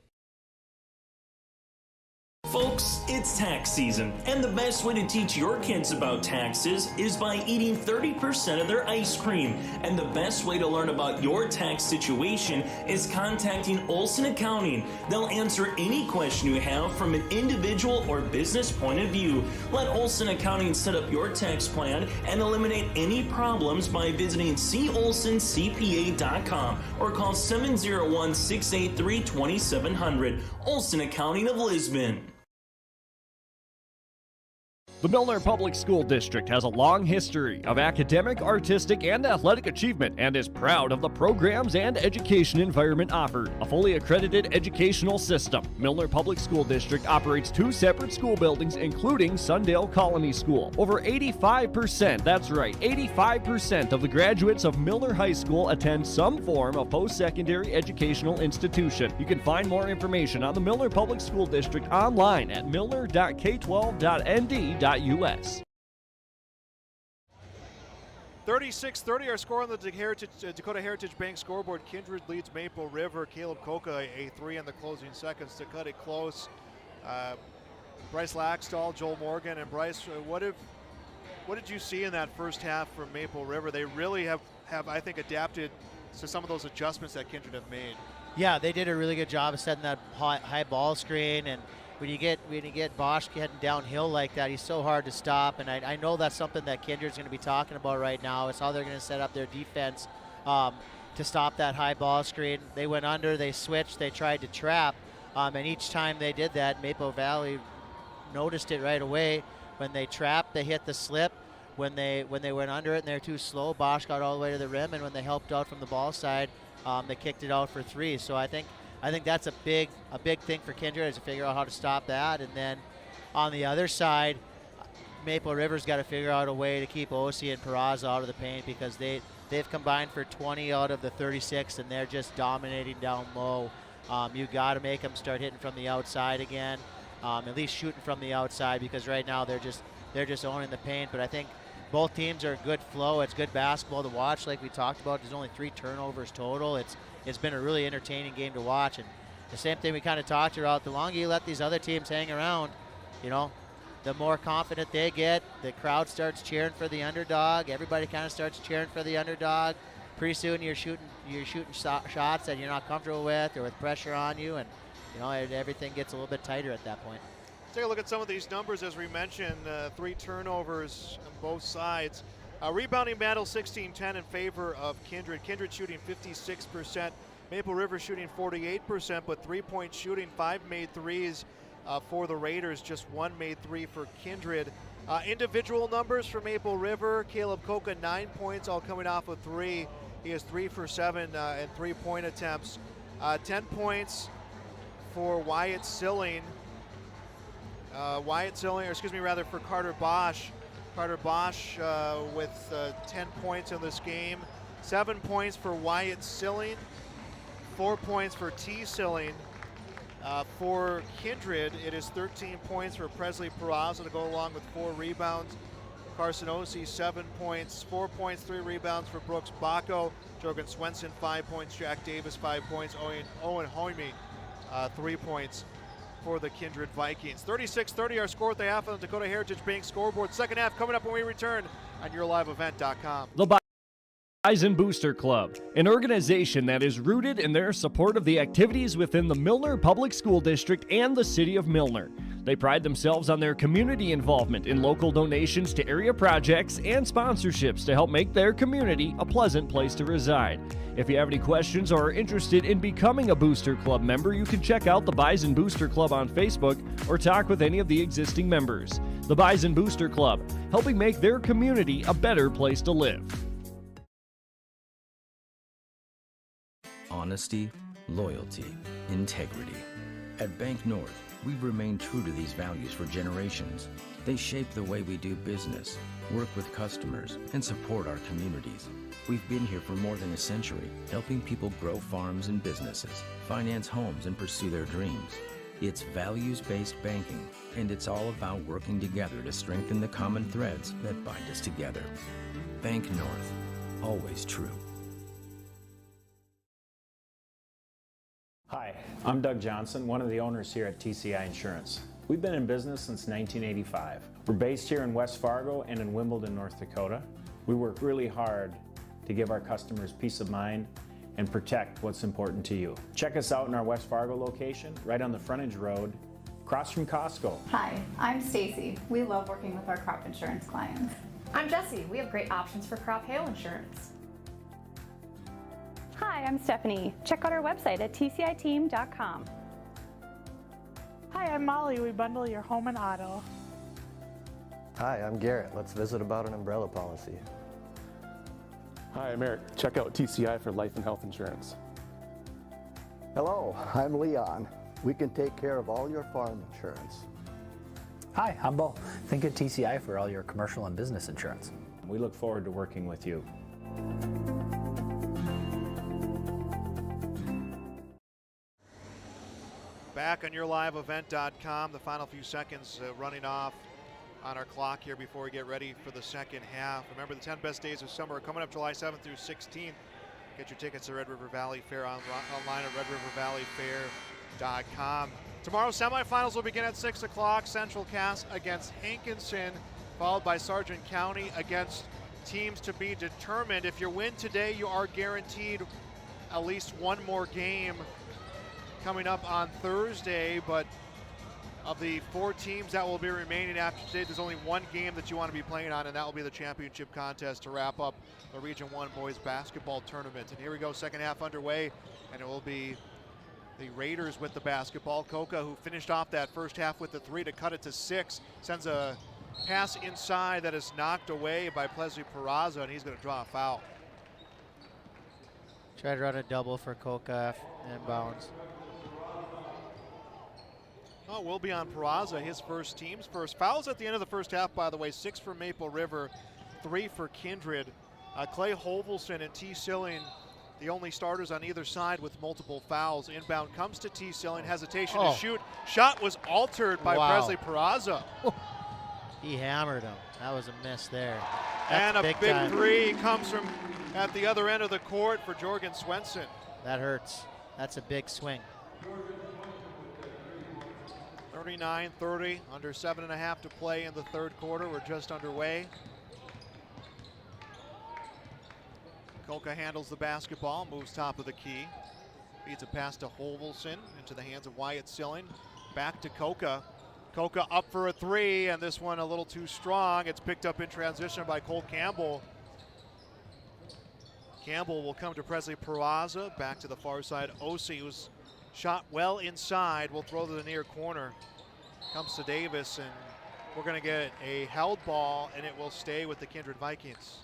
Folks, it's tax season, and the best way to teach your kids about taxes is by eating 30% of their ice cream. And the best way to learn about your tax situation is contacting Olson Accounting. They'll answer any question you have from an individual or business point of view. Let Olson Accounting set up your tax plan and eliminate any problems by visiting colsoncpa.com or call 701-683-2700. Olson Accounting of Lisbon. The Milner Public School District has a long history of academic, artistic, and athletic achievement and is proud of the programs and education environment offered. A fully accredited educational system, Milner Public School District operates 2 separate school buildings, including Sundale Colony School. Over 85%, that's right, 85% of the graduates of Milner High School attend some form of post-secondary educational institution. You can find more information on the Milner Public School District online at milner.k12.nd.us. 36-30 our score on the Dakota Heritage Bank scoreboard. Kindred leads Maple River. Caleb Koka a 3 in the closing seconds to cut it close. Bryce Laxdal, Joel Morgan, and Bryce, what did you see in that first half from Maple River? They really have I think adapted to some of those adjustments that Kindred have made. Yeah, they did a really good job of setting that high ball screen, and when you get Bosch heading downhill like that, he's so hard to stop. And I know that's something that Kindred's going to be talking about right now, is how they're going to set up their defense to stop that high ball screen. They went under, they switched, they tried to trap, and each time they did that, Maple Valley noticed it right away. When they trapped, they hit the slip. When they went under it and they're too slow, Bosch got all the way to the rim, and when they helped out from the ball side, they kicked it out for 3. So I think that's a big thing for Kindred, is to figure out how to stop that. And then on the other side, Maple River's got to figure out a way to keep Osi and Peraza out of the paint, because they've combined for 20 out of the 36, and they're just dominating down low. You got to make them start hitting from the outside again, at least shooting from the outside, because right now they're just owning the paint. But I think both teams are good flow. It's good basketball to watch, like we talked about. There's only 3 turnovers total. It's been a really entertaining game to watch. And the same thing we kind of talked about, the longer you let these other teams hang around, the more confident they get. The crowd starts cheering for the underdog. Everybody kind of starts cheering for the underdog. Pretty soon you're shooting shots that you're not comfortable with, or with pressure on you, and everything gets a little bit tighter at that point. Take a look at some of these numbers. As we mentioned, 3 turnovers on both sides. Rebounding battle 16-10 in favor of Kindred. Kindred shooting 56% Maple River shooting 48%, but three-point shooting, 5 made threes for the Raiders, just 1 made three for Kindred. Individual numbers for Maple River, Caleb Koka 9 points, all coming off of 3. He is 3 for 7 in three-point attempts. 10 points for Wyatt Silling. For Carter Bosch. Carter Bosch with 10 points in this game. 7 points for Wyatt Silling. 4 points for T. Silling. For Kindred, it is 13 points for Presley Peraza to go along with 4 rebounds. Carson Ossie, 7 points, 4 points, 3 rebounds for Brooks Bacco. Jorgen Swenson, 5 points. Jack Davis, 5 points. Owen Hoime, 3 points for the Kindred Vikings. 36-30 our score at the half on the Dakota Heritage Bank scoreboard. Second half coming up when we return on YourLiveEvent.com. The Bison Booster Club, an organization that is rooted in their support of the activities within the Milner Public School District and the City of Milner. They pride themselves on their community involvement in local donations to area projects and sponsorships to help make their community a pleasant place to reside. If you have any questions or are interested in becoming a Booster Club member, you can check out the Bison Booster Club on Facebook or talk with any of the existing members. The Bison Booster Club, helping make their community a better place to live. Honesty, loyalty, integrity. At Bank North, we've remained true to these values for generations. They shape the way we do business, work with customers, and support our communities. We've been here for more than a century, helping people grow farms and businesses, finance homes, and pursue their dreams. It's values-based banking, and it's all about working together to strengthen the common threads that bind us together. Bank North, always true. Hi, I'm Doug Johnson, one of the owners here at TCI Insurance. We've been in business since 1985. We're based here in West Fargo and in Wimbledon, North Dakota. We work really hard to give our customers peace of mind and protect what's important to you. Check us out in our West Fargo location, right on the frontage road, across from Costco. Hi, I'm Stacy. We love working with our crop insurance clients. I'm Jessie. We have great options for crop hail insurance. Hi, I'm Stephanie. Check out our website at tciteam.com. Hi, I'm Molly. We bundle your home and auto. Hi, I'm Garrett. Let's visit about an umbrella policy. Hi, I'm Eric. Check out TCI for life and health insurance. Hello, I'm Leon. We can take care of all your farm insurance. Hi, I'm Bo. Think of TCI for all your commercial and business insurance. We look forward to working with you. Back on YourLiveEvent.com, the final few seconds running off on our clock here before we get ready for the second half. Remember, the 10 best days of summer are coming up July 7th through 16th. Get your tickets to Red River Valley Fair online at redrivervalleyfair.com. Tomorrow, semifinals will begin at 6 o'clock. Central Cass against Hankinson, followed by Sargent County against teams to be determined. If you win today, you are guaranteed at least one more game coming up on Thursday, but of the 4 teams that will be remaining after today, there's only one game that you want to be playing on, and that will be the championship contest to wrap up the Region 1 boys basketball tournament. And here we go, second half underway, and it will be the Raiders with the basketball. Koka, who finished off that first half with the 3 to cut it to 6, sends a pass inside that is knocked away by Presley Peraza, and he's going to draw a foul. Tried to run a double for Koka inbounds. Oh, will be on Peraza, his team's first. Fouls at the end of the first half, by the way, 6 for Maple River, 3 for Kindred. Clay Hovelson and T. Silling, the only starters on either side with multiple fouls. Inbound comes to T. Silling, hesitation to shoot. Shot was altered by Presley Peraza. He hammered him. That was a miss there. That's and a big 3 comes from at the other end of the court for Jorgen Swenson. That hurts. That's a big swing. 39-30, under 7.5 to play in the third quarter. We're just underway. Koka handles the basketball, moves top of the key. Feeds a pass to Hovelson into the hands of Wyatt Silling. Back to Koka. Koka up for a 3, and this one a little too strong. It's picked up in transition by Cole Campbell. Campbell will come to Presley Peraza, back to the far side. Osi, who's shot well inside, will throw to the near corner. Comes to Davis, and we're going to get a held ball, and it will stay with the Kindred Vikings.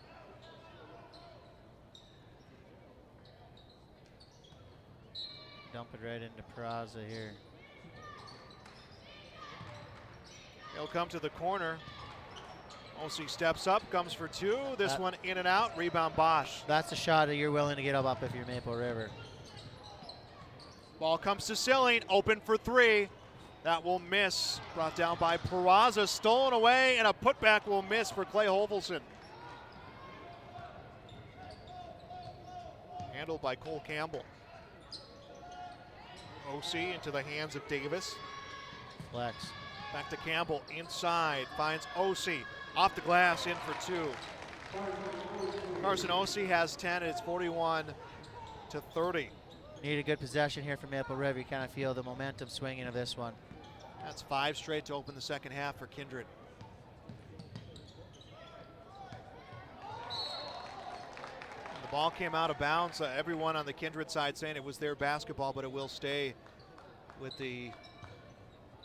Dump it right into Peraza here. He'll come to the corner. Osi steps up, comes for two. This one in and out. Rebound Bosch. That's a shot that you're willing to get up if you're Maple River. Ball comes to Silling, open for three. That will miss. Brought down by Peraza, stolen away, and a putback will miss for Clay Hovelson. Handled by Cole Campbell. Osi into the hands of Davis. Flex. Back to Campbell, inside, finds Osi. Off the glass, in for two. Carson Osi has 10, and it's 41-30. Need a good possession here from Maple River. You kind of feel the momentum swinging of this one. That's 5 straight to open the second half for Kindred. And the ball came out of bounds. Everyone on the Kindred side saying it was their basketball, but it will stay with the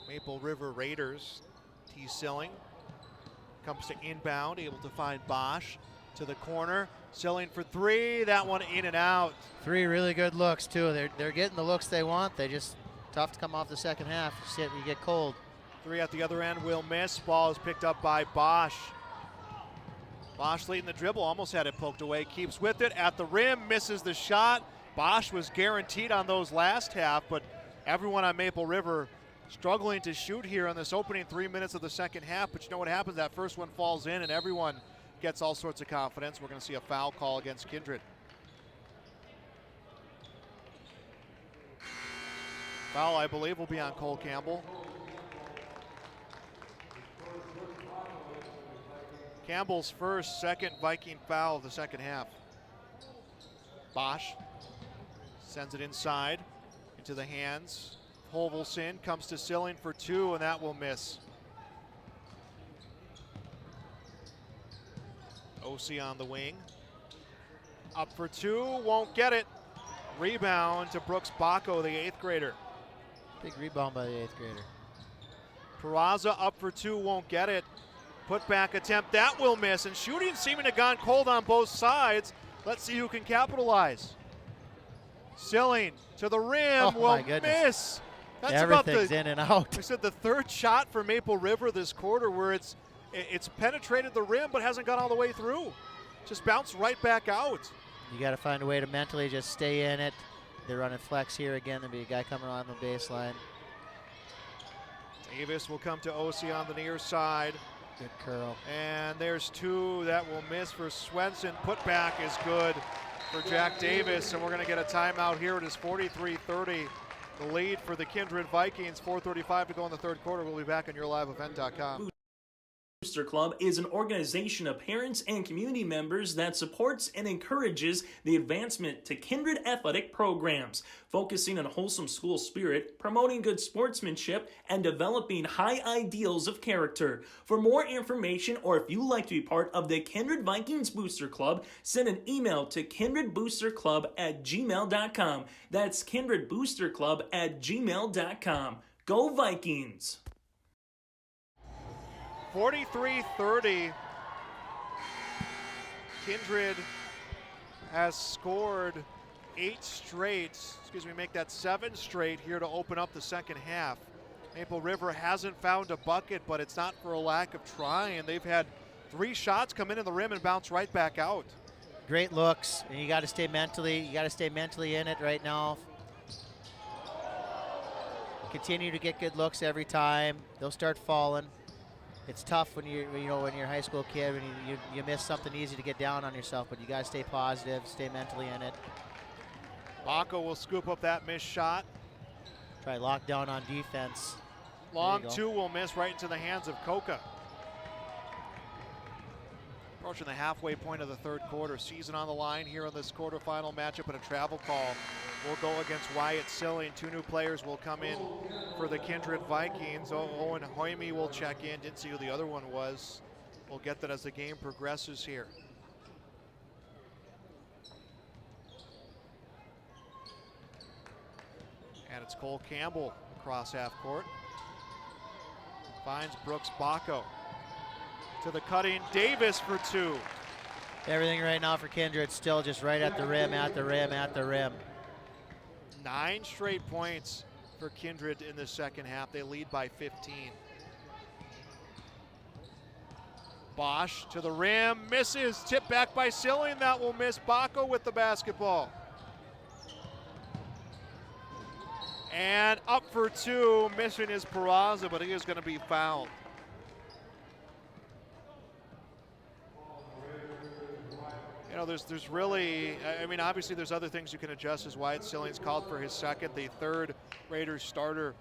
Maple River Raiders. T. Silling comes to inbound, able to find Bosch to the corner. Silling for three, that one in and out. 3 really good looks too. They're getting the looks they want. They just tough to come off the second half. You get cold. 3 at the other end will miss. Ball is picked up by Bosch. Bosch leading the dribble, almost had it poked away. Keeps with it at the rim, misses the shot. Bosch was guaranteed on those last half, but everyone on Maple River struggling to shoot here on this opening 3 minutes of the second half. But you know what happens? That first one falls in, and everyone gets all sorts of confidence. We're going to see a foul call against Kindred. Foul, I believe, will be on Cole Campbell. Campbell's second Viking foul of the second half. Bosch sends it inside into the hands. Hovelson comes to Silling for two, and that will miss. Osi on the wing. Up for two, won't get it. Rebound to Brooks Bacco, the 8th grader. Big rebound by the 8th grader. Peraza up for two, won't get it. Put back attempt, that will miss. And shooting seeming to have gone cold on both sides. Let's see who can capitalize. Silling to the rim, will miss. That's Everything's in and out. I said the 3rd shot for Maple River this quarter where it's penetrated the rim but hasn't gone all the way through. Just bounced right back out. You got to find a way to mentally just stay in it. They're running flex here again. There'll be a guy coming on the baseline. Davis will come to Osi on the near side. Good curl. And there's two that will miss for Swenson. Putback is good for Jack Davis, and we're going to get a timeout here. It is 43-30. The lead for the Kindred Vikings. 4:35 to go in the 3rd quarter. We'll be back on yourliveevent.com. Booster Club is an organization of parents and community members that supports and encourages the advancement to Kindred athletic programs, focusing on wholesome school spirit, promoting good sportsmanship, and developing high ideals of character. For more information, or if you'd like to be part of the Kindred Vikings Booster Club, send an email to kindredboosterclub@gmail.com. That's kindredboosterclub@gmail.com. Go Vikings! 43-30. Kindred has scored 8 straight. Make that 7 straight here to open up the second half. Maple River hasn't found a bucket, but it's not for a lack of trying. They've had 3 shots come in the rim and bounce right back out. Great looks, and you got to stay mentally in it right now. Continue to get good looks every time. They'll start falling. It's tough when you're a high school kid, when you miss something easy to get down on yourself, but you got to stay positive, stay mentally in it. Bacco will scoop up that missed shot. Try lock down on defense. Long two will miss right into the hands of Coca. Approaching the halfway point of the 3rd quarter. Season on the line here in this quarterfinal matchup, and a travel call will go against Wyatt Silling. 2 new players will come in for the Kindred Vikings. Owen Hoyme will check in. Didn't see who the other one was. We'll get that as the game progresses here. And it's Cole Campbell across half court. Finds Brooks Bacco. To the cutting Davis for two. Everything right now for Kindred still just right at the rim, at the rim, at the rim. 9 straight points for Kindred in the second half. They lead by 15. Bosch to the rim, misses, tipped back by Silling. That will miss. Bacco with the basketball. And up for two, missing is Peraza, but he is going to be fouled. You know, there's really, I mean, obviously there's other things you can adjust as Wyatt Silling's called for his second. The third Raiders starter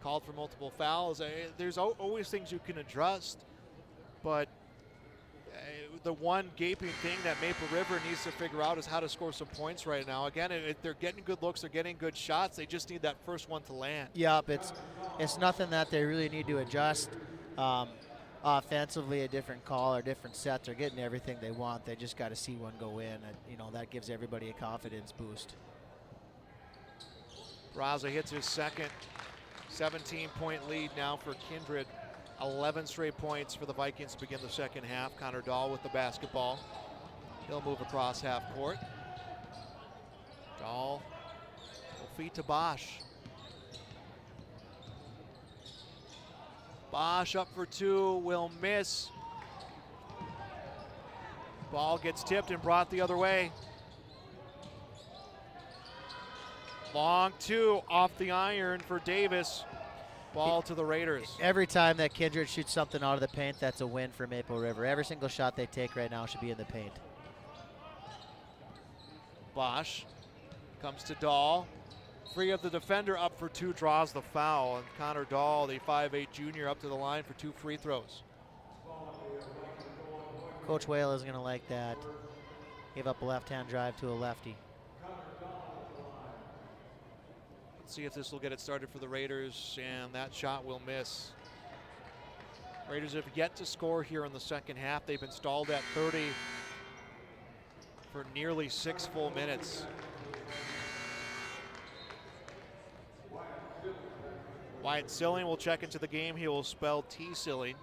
called for multiple fouls. There's always things you can adjust, but the one gaping thing that Maple River needs to figure out is how to score some points right now. Again, they're getting good looks, they're getting good shots. They just need that first one to land. Yep, it's nothing that they really need to adjust. Offensively, a different call or different set. They're getting everything they want. They just got to see one go in. And, you know, that gives everybody a confidence boost. Peraza hits his second. 17-point lead now for Kindred. 11 straight points for the Vikings to begin the second half. Connor Dahl with the basketball. He'll move across half court. Dahl will feed to Bosch. Bosch up for two, will miss. Ball gets tipped and brought the other way. Long two off the iron for Davis. Ball to the Raiders. Every time that Kindred shoots something out of the paint, that's a win for Maple River. Every single shot they take right now should be in the paint. Bosch comes to Dahl. Free of the defender, up for two, draws the foul. And Connor Dahl, the 5'8 junior, up to the line for 2 free throws. Coach Whale is going to like that. Gave up a left-hand drive to a lefty. Let's see if this will get it started for the Raiders, and that shot will miss. Raiders have yet to score here in the second half. They've been stalled at 30 for nearly 6 full minutes. Wyatt Silling will check into the game. He will spell T. Silling.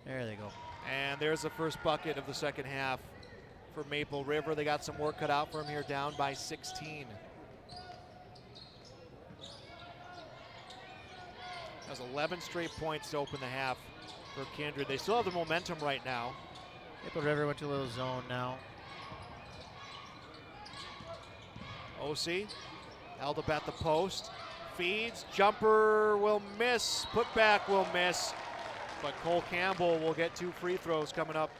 There they go. And there's the first bucket of the second half for Maple River. They got some work cut out for him here, down by 16. That's 11 straight points to open the half for Kindred. They still have the momentum right now. Maple River went to a little zone now. OC held up at the post, feeds, jumper will miss, putback will miss, but Cole Campbell will get 2 free throws coming up.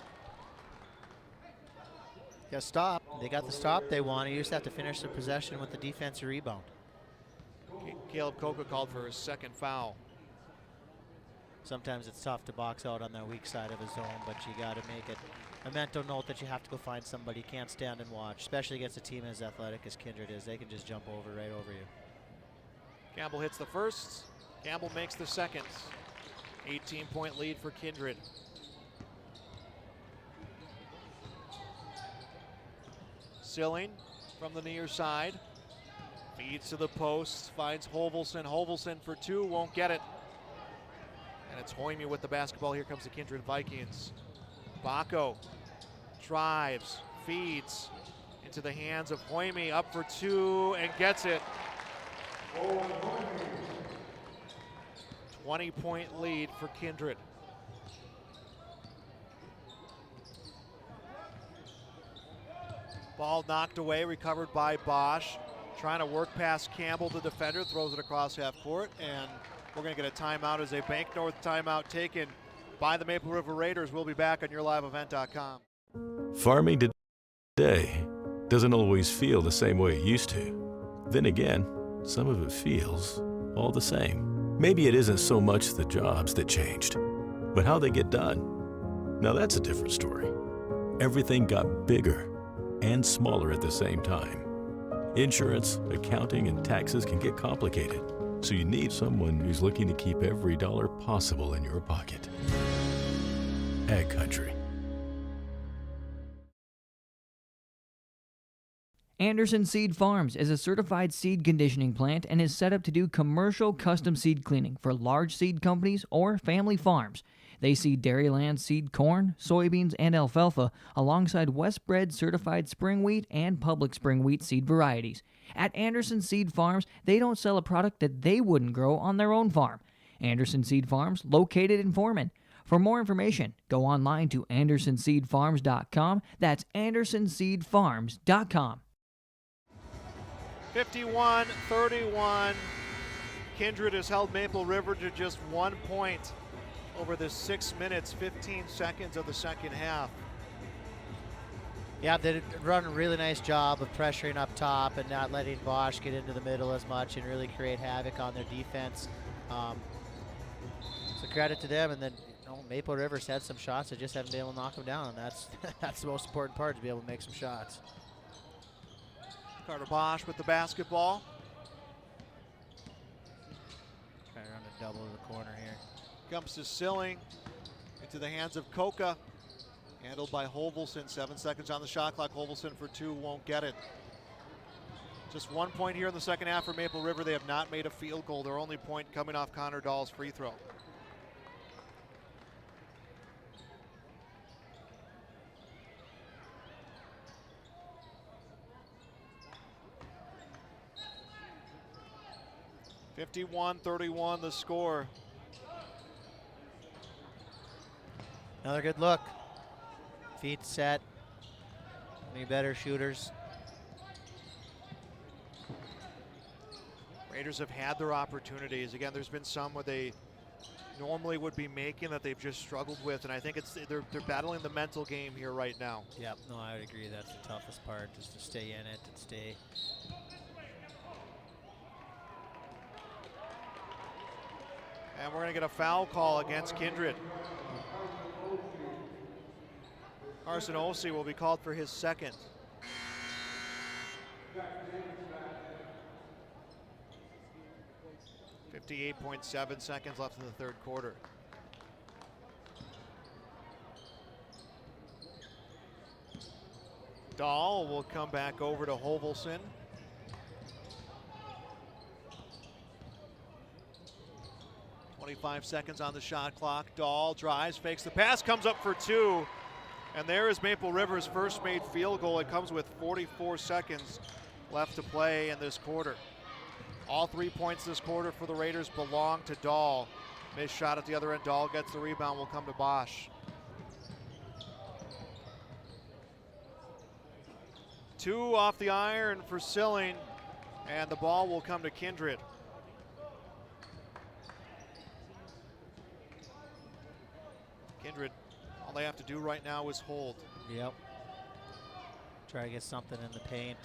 Got stop. They got the stop they want. You just have to finish the possession with the defensive rebound. Caleb Coca called for his second foul. Sometimes it's tough to box out on that weak side of a zone, but you got to make it a mental note that you have to go find somebody. You can't stand and watch, especially against a team as athletic as Kindred is. They can just jump right over you. Campbell hits the first. Campbell makes the second. 18-point lead for Kindred. Silling from the near side. Feeds to the post. Finds Hovelson. Hovelson for 2. Won't get it. And it's Hoyme with the basketball. Here comes the Kindred Vikings. Bacco drives, feeds into the hands of Hoyme, up for 2 and gets it. 20-point lead for Kindred. Ball knocked away, recovered by Bosch. Trying to work past Campbell, the defender, throws it across half court, and we're going to get a timeout as a Bank North timeout taken by the Maple River Raiders. We'll be back on YourLiveEvent.com. Farming today doesn't always feel the same way it used to. Then again, some of it feels all the same. Maybe it isn't so much the jobs that changed, but how they get done. Now that's a different story. Everything got bigger and smaller at the same time. Insurance, accounting, and taxes can get complicated, so you need someone who's looking to keep every dollar possible in your pocket. Ag Country. Anderson Seed Farms is a certified seed conditioning plant and is set up to do commercial custom seed cleaning for large seed companies or family farms. They seed Dairyland seed corn, soybeans, and alfalfa alongside Westbred certified spring wheat and public spring wheat seed varieties. At Anderson Seed Farms, they don't sell a product that they wouldn't grow on their own farm. Anderson Seed Farms, located in Foreman. For more information, go online to andersonseedfarms.com. That's andersonseedfarms.com. 51-31. Kindred has held Maple River to just 1 point over the 6 minutes, 15 seconds of the second half. Yeah, they run a really nice job of pressuring up top and not letting Bosch get into the middle as much and really create havoc on their defense. So credit to them. And then Maple River's had some shots, they just haven't been able to knock them down. And that's the most important part, to be able to make some shots. Carter Bosch with the basketball. Trying to run a double to the corner here. Comes to Silling, into the hands of Koka. Handled by Hovelson, 7 seconds on the shot clock. Hovelson for 2, won't get it. Just 1 point here in the second half for Maple River. They have not made a field goal. Their only point coming off Connor Dahl's free throw. (51-31) the score. Another good look. Feet set. Any better shooters? Raiders have had their opportunities. Again, there's been some where they normally would be making that they've just struggled with, and I think they're battling the mental game here right now. Yep, no, I would agree. That's the toughest part, just to stay in it and stay. And we're going to get a foul call against Kindred. Carson Osei will be called for his second. .7 seconds left in the third quarter. Dahl will come back over to Hovelson. .5 seconds on the shot clock. Dahl drives, fakes the pass, comes up for 2. And there is Maple River's first made field goal. It comes with 44 seconds left to play in this quarter. All 3 points this quarter for the Raiders belong to Dahl. Missed shot at the other end. Dahl gets the rebound, will come to Bosch. 2 off the iron for Silling, and the ball will come to Kindred. Kindred, all they have to do right now is hold. Yep. Try to get something in the paint.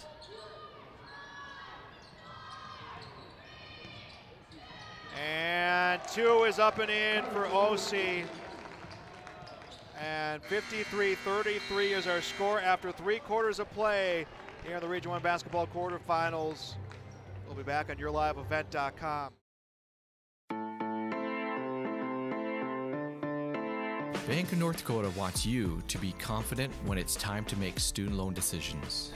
And 2 is up and in for Osei. And 53-33 is our score after 3 quarters of play here in the Region 1 basketball quarterfinals. We'll be back on yourliveevent.com. Bank of North Dakota wants you to be confident when it's time to make student loan decisions.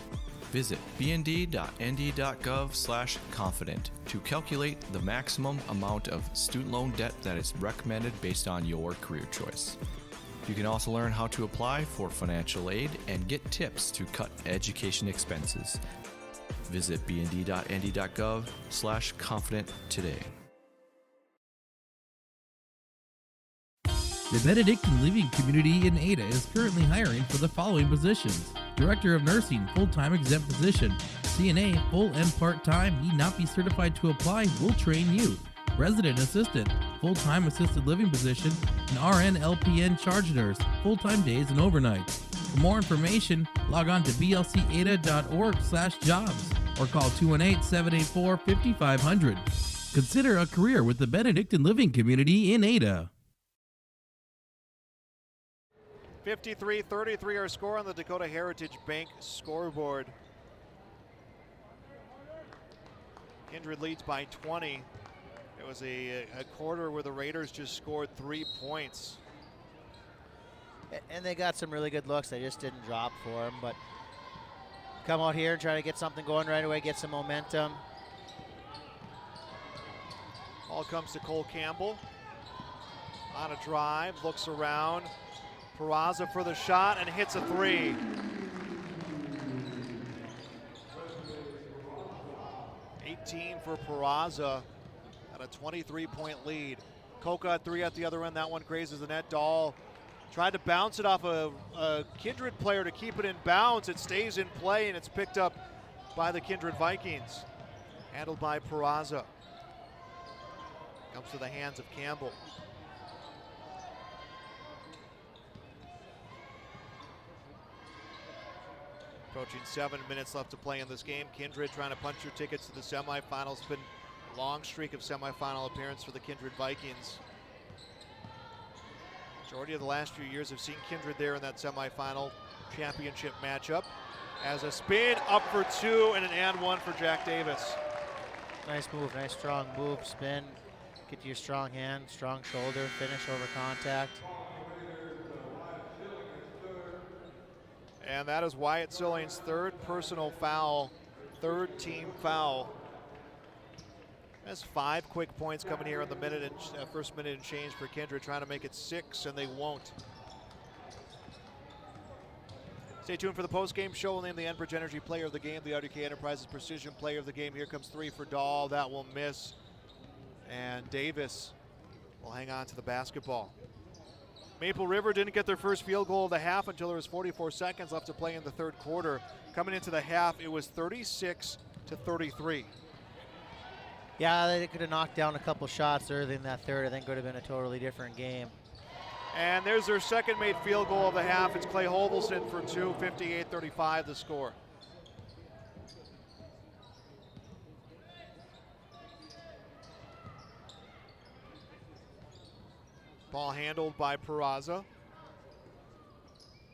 Visit bnd.nd.gov/confident to calculate the maximum amount of student loan debt that is recommended based on your career choice. You can also learn how to apply for financial aid and get tips to cut education expenses. Visit bnd.nd.gov/confident today. The Benedictine Living Community in Ada is currently hiring for the following positions: Director of Nursing, full-time exempt position; CNA, full and part-time, need not be certified to apply, will train you; Resident Assistant, full-time assisted living position; and RN LPN charge nurse, full-time days and overnights. For more information, log on to blcada.org/jobs or call 218-784-5500. Consider a career with the Benedictine Living Community in Ada. 53-33 our score on the Dakota Heritage Bank scoreboard. Kindred leads by 20. It was a quarter where the Raiders just scored 3 points. And they got some really good looks. They just didn't drop for them. But come out here and try to get something going right away, get some momentum. Ball comes to Cole Campbell. On a drive, looks around. Peraza for the shot and hits a three. For Peraza at a 23-point lead. Coca at three at the other end. That one grazes the net. Dahl tried to bounce it off a Kindred player to keep it in bounds. It stays in play and it's picked up by the Kindred Vikings. Handled by Peraza. Comes to the hands of Campbell. Approaching 7 minutes left to play in this game. Kindred trying to punch their tickets to the semifinals. It's been a long streak of semifinal appearances for the Kindred Vikings. Majority of the last few years have seen Kindred there in that semifinal championship matchup. As a spin, up for two, and an and one for Jack Davis. Nice move, nice strong move, spin. Get to your strong hand, strong shoulder, finish over contact. And that is Wyatt Sillian's third personal foul, third team foul. That's 5 quick points coming here in the first minute and change for Kindred, trying to make it 6, and they won't. Stay tuned for the post-game show. We'll name the Enbridge Energy Player of the Game, the RDK Enterprises Precision Player of the Game. Here comes 3 for Dahl. That will miss. And Davis will hang on to the basketball. Maple River didn't get their first field goal of the half until there was 44 seconds left to play in the third quarter. Coming into the half, it was 36-33. Yeah, they could have knocked down a couple shots early in that third. I think it would have been a totally different game. And there's their second made field goal of the half. It's Clay Hovelson for 2, 58-35 the score. Ball handled by Peraza.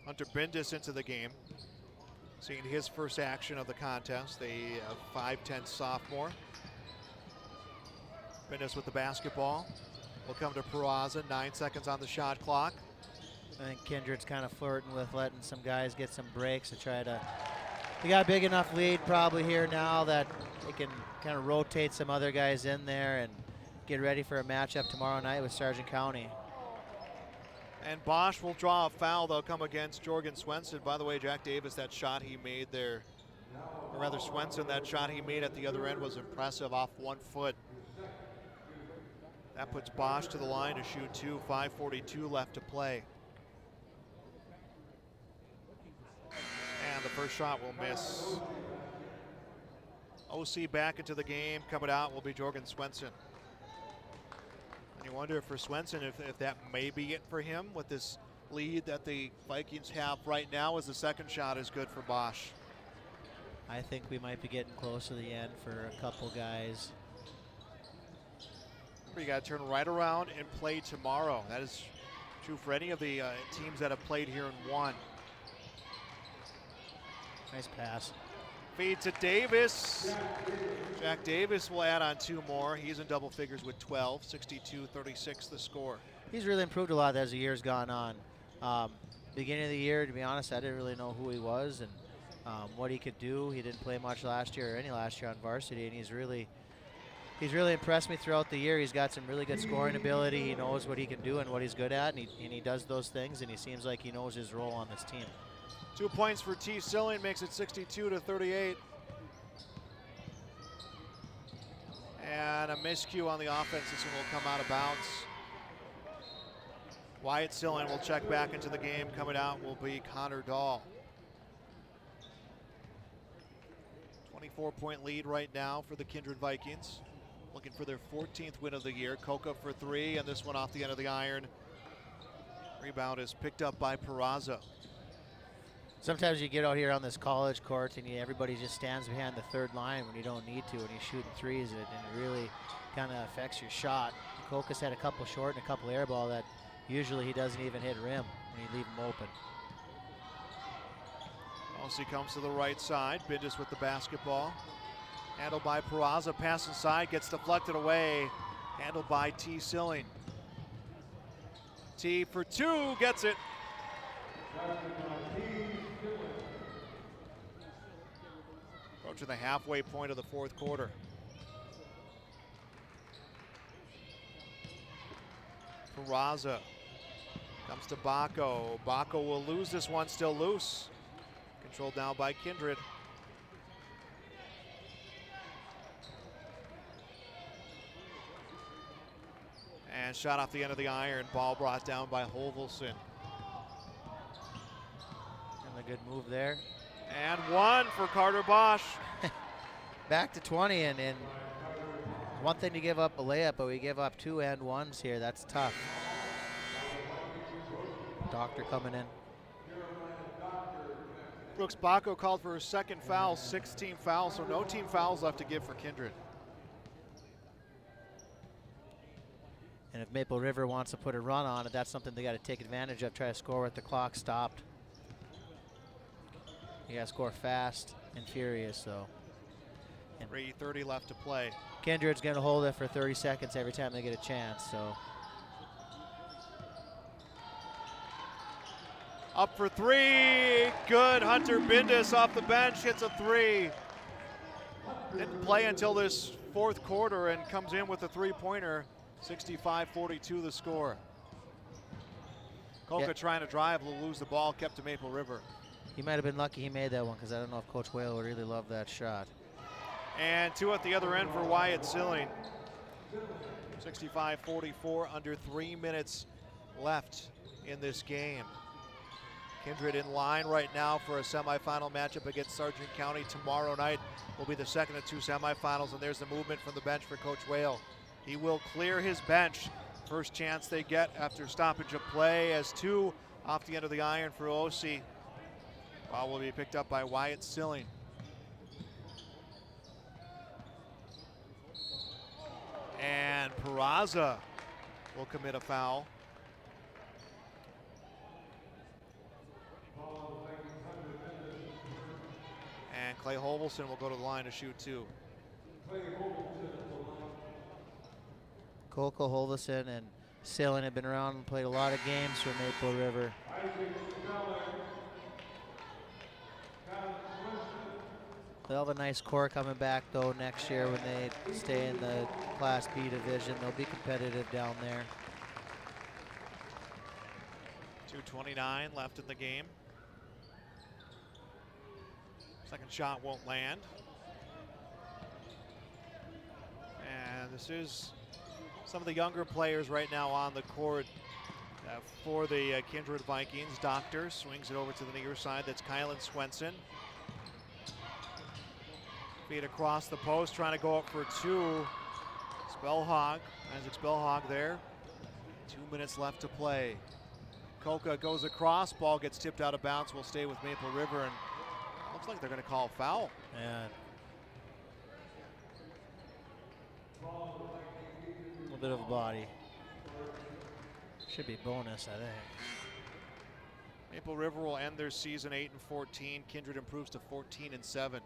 Hunter Bindis into the game. Seeing his first action of the contest, the 5'10" sophomore. Bindis with the basketball. Will come to Peraza, 9 seconds on the shot clock. I think Kindred's kind of flirting with letting some guys get some breaks to try to, they got a big enough lead probably here now that they can kind of rotate some other guys in there and get ready for a matchup tomorrow night with Sargent County. And Bosch will draw a foul. They'll come against Jorgen Swenson. By the way, Jack Davis, that shot he made there, or rather Swenson, that shot he made at the other end was impressive off 1 foot. That puts Bosch to the line to shoot 2, 5:42 left to play. And the first shot will miss. OC back into the game. Coming out will be Jorgen Swenson. And you wonder for Swenson if that may be it for him with this lead that the Vikings have right now, as the second shot is good for Bosch. I think we might be getting close to the end for a couple guys. You got to turn right around and play tomorrow. That is true for any of the teams that have played here and won. Nice pass. Feed to Davis. Jack Davis will add on 2 more. He's in double figures with 12, 62-36 the score. He's really improved a lot as the year's gone on. Beginning of the year, to be honest, I didn't really know who he was and what he could do. He didn't play much last year or any last year on varsity, and he's really impressed me throughout the year. He's got some really good scoring ability. He knows what he can do and what he's good at, and he does those things, and he seems like he knows his role on this team. 2 points for T. Sillian, makes it 62-38. And a miscue on the offense. This one will come out of bounds. Wyatt Sillian will check back into the game. Coming out will be Connor Dahl. 24-point lead right now for the Kindred Vikings. Looking for their 14th win of the year. Coca for 3, and this one off the end of the iron. Rebound is picked up by Peraza. Sometimes you get out here on this college court and everybody just stands behind the third line when you don't need to, and you're shooting threes, and it really kind of affects your shot. Coca's had a couple short and a couple air ball that usually he doesn't even hit rim when you leave him open. He comes to the right side. Bindis with the basketball. Handled by Peraza. Pass inside, gets deflected away. Handled by T. Sillian. T for 2, gets it. approaching the halfway point of the fourth quarter. Peraza comes to Bacco. Bacco will lose this one, still loose. Controlled now by Kindred. And shot off the end of the iron. Ball brought down by Hovelson. And a good move there. And one for Carter Bosch. Back to 20, and one thing to give up a layup, but we give up 2 and 1s here. That's tough. Doctor coming in. Brooks Bacco called for his second foul, 6-team foul, so no team fouls left to give for Kindred. And if Maple River wants to put a run on it, that's something they got to take advantage of, try to score with the clock stopped. You got to score fast and furious, though. 3:30 left to play. Kindred's going to hold it for 30 seconds every time they get a chance, so. Up for three, good. Hunter Bindis off the bench hits a three. Didn't play until this fourth quarter and comes in with a three-pointer. 65-42 the score. Coca trying to drive, will lose the ball, kept to Maple River. He might have been lucky he made that one, because I don't know if Coach Whale would really love that shot. And two at the other end for Wyatt Silling. 65-44, under 3 minutes left in this game. Kindred in line right now for a semifinal matchup against Sargent County tomorrow night. Will be the second of 2 semifinals, and there's the movement from the bench for Coach Whale. He will clear his bench. First chance they get after stoppage of play, as 2 off the end of the iron for OC. Ball will be picked up by Wyatt Silling. And Peraza will commit a foul. And Clay Hovelson will go to the line to shoot 2. Coco Hovelson and Silling have been around and played a lot of games for Maple River. They'll have a nice core coming back, though, next year when they stay in the Class B division. They'll be competitive down there. 2:29 left in the game. Second shot won't land. And this is some of the younger players right now on the court for the Kindred Vikings. Doctor swings it over to the near side. That's Kylan Swenson. Feed across the post, trying to go up for 2. Spellhog, Isaac Spellhog there. 2 minutes left to play. Coca goes across, ball gets tipped out of bounds, will stay with Maple River, and looks like they're going to call a foul. And a little bit of a body. Should be bonus, I think. Maple River will end their season 8-14. Kindred improves to 14-7.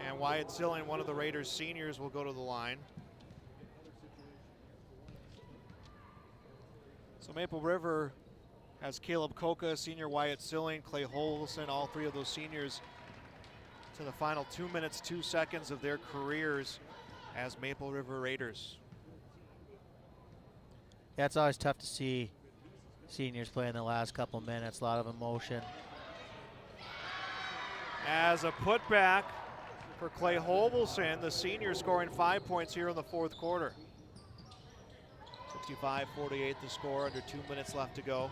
And Wyatt Silling, one of the Raiders seniors, will go to the line. So Maple River has Caleb Coca, senior Wyatt Silling, Clay Hovelson, all 3 of those seniors to the final 2 minutes, 2 seconds of their careers as Maple River Raiders. Yeah, it's always tough to see seniors play in the last couple minutes, a lot of emotion. As a putback for Clay Hovelson, the senior scoring 5 points here in the fourth quarter. 65-48 the score, under 2 minutes left to go.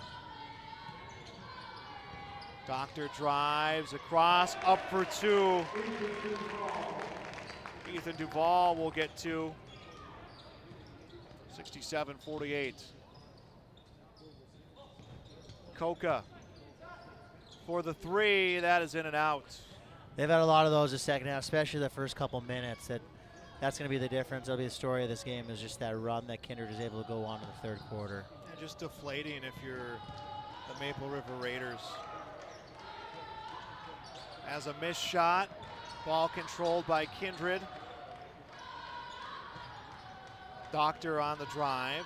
Doctor drives across, up for 2. Ethan Duvall will get 2. 67-48. Coca for the 3, that is in and out. They've had a lot of those the second half, especially the first couple minutes. That's going to be the difference. That'll be the story of this game, is just that run that Kindred is able to go on in the third quarter. And just deflating if you're the Maple River Raiders. As a missed shot, ball controlled by Kindred. Doctor on the drive.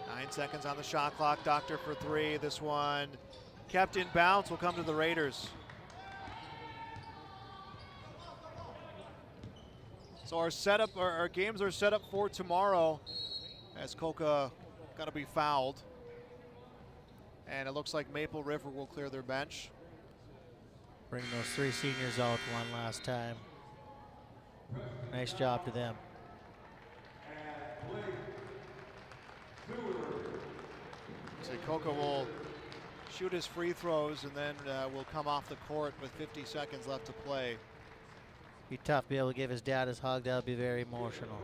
9 seconds on the shot clock. Doctor for 3. This one kept in bounds will come to the Raiders. So our games are set up for tomorrow as Coca going to be fouled. And it looks like Maple River will clear their bench. Bring those 3 seniors out one last time. Nice job to them. So Coca will shoot his free throws and then will come off the court with 50 seconds left to play. Be tough to be able to give his dad his hug. That'll be very emotional.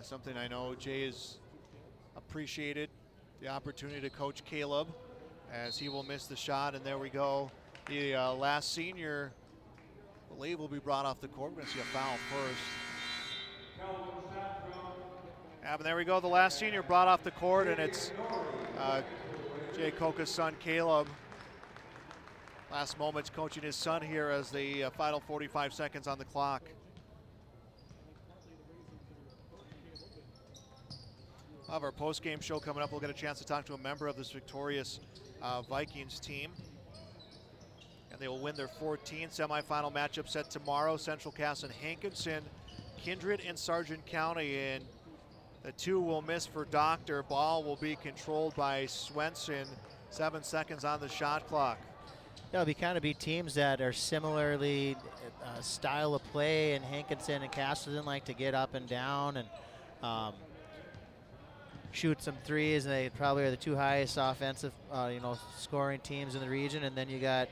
Something I know Jay has appreciated, the opportunity to coach Caleb, as he will miss the shot. And there we go. The last senior, I believe, will be brought off the court. We're going to see a foul first. And there we go. The last senior brought off the court, and it's Jay Coca's son, Caleb. Last moments coaching his son here as the final 45 seconds on the clock. We'll have our post-game show coming up. We'll get a chance to talk to a member of this victorious Vikings team. And they will win their 14th semifinal matchup set tomorrow. Central Cass and Hankinson, Kindred and Sargent County. And the 2 will miss for Doctor. Ball will be controlled by Swenson. 7 seconds on the shot clock. It'll be teams that are similarly style of play, and Hankinson and Castleton like to get up and down and shoot some threes, and they probably are the 2 highest offensive scoring teams in the region. And then you got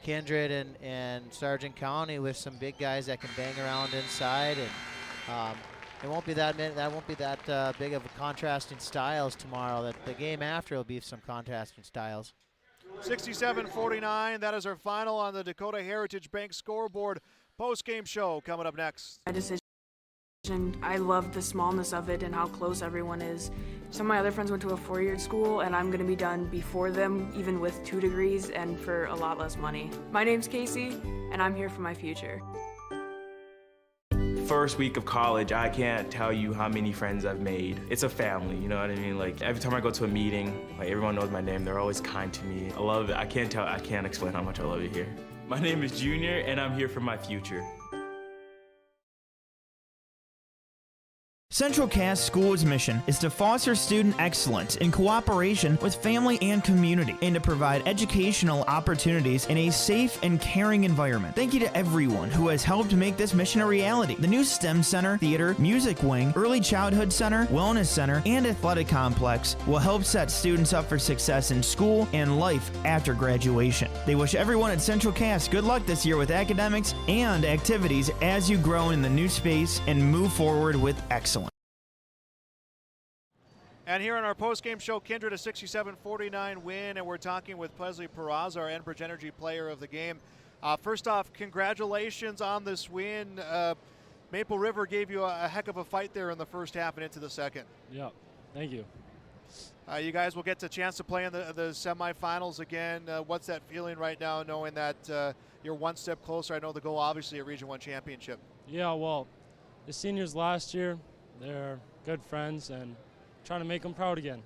Kindred and Sargent County with some big guys that can bang around inside, and it won't be that big of a contrasting styles tomorrow. The game after will be some contrasting styles. 67-49, that is our final on the Dakota Heritage Bank scoreboard. Post-game show coming up next. My decision, I love the smallness of it and how close everyone is. Some of my other friends went to a 4-year school, and I'm going to be done before them, even with 2 degrees and for a lot less money. My name's Casey, and I'm here for my future. First week of college, I can't tell you how many friends I've made. It's a family, you know what I mean? Like, every time I go to a meeting, like, everyone knows my name. They're always kind to me. I love it. I can't explain how much I love it here. My name is Junior, and I'm here for my future. Central Cass School's mission is to foster student excellence in cooperation with family and community, and to provide educational opportunities in a safe and caring environment. Thank you to everyone who has helped make this mission a reality. The new STEM Center, Theater, Music Wing, Early Childhood Center, Wellness Center, and Athletic Complex will help set students up for success in school and life after graduation. They wish everyone at Central Cass good luck this year with academics and activities as you grow in the new space and move forward with excellence. And here on our post-game show, Kindred a 67-49 win, and we're talking with Presley Peraza, our Enbridge Energy Player of the Game. First off, congratulations on this win. Maple River gave you a heck of a fight there in the first half and into the second. Yeah, thank you. You guys will get the chance to play in the semifinals again. What's that feeling right now, knowing that you're one step closer? I know the goal, obviously, a Region 1 championship. Yeah, well, the seniors last year, they're good friends, and trying to make them proud again.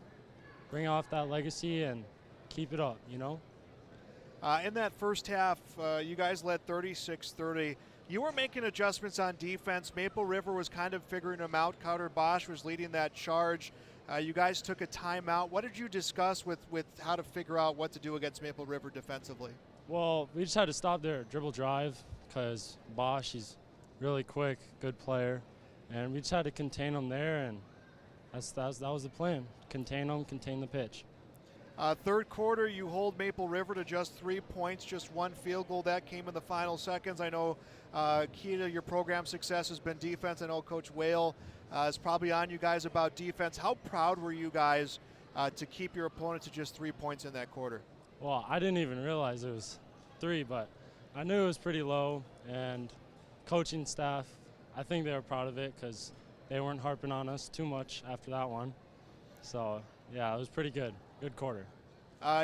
Bring off that legacy and keep it up, you know? In that first half, you guys led 36-30. You were making adjustments on defense. Maple River was kind of figuring them out. Carter Bosch was leading that charge. You guys took a timeout. What did you discuss with how to figure out what to do against Maple River defensively? Well, we just had to stop their dribble drive because Bosch, he's really quick, good player. And we just had to contain them there, and that was the plan. Contain them, contain the pitch. Third quarter, you hold Maple River to just 3 points, just 1 field goal. That came in the final seconds. I know key to your program success has been defense. I know Coach Whale is probably on you guys about defense. How proud were you guys to keep your opponent to just 3 points in that quarter? Well, I didn't even realize it was 3, but I knew it was pretty low, and coaching staff, I think they were proud of it because they weren't harping on us too much after that one. So, yeah, it was pretty good. Good quarter.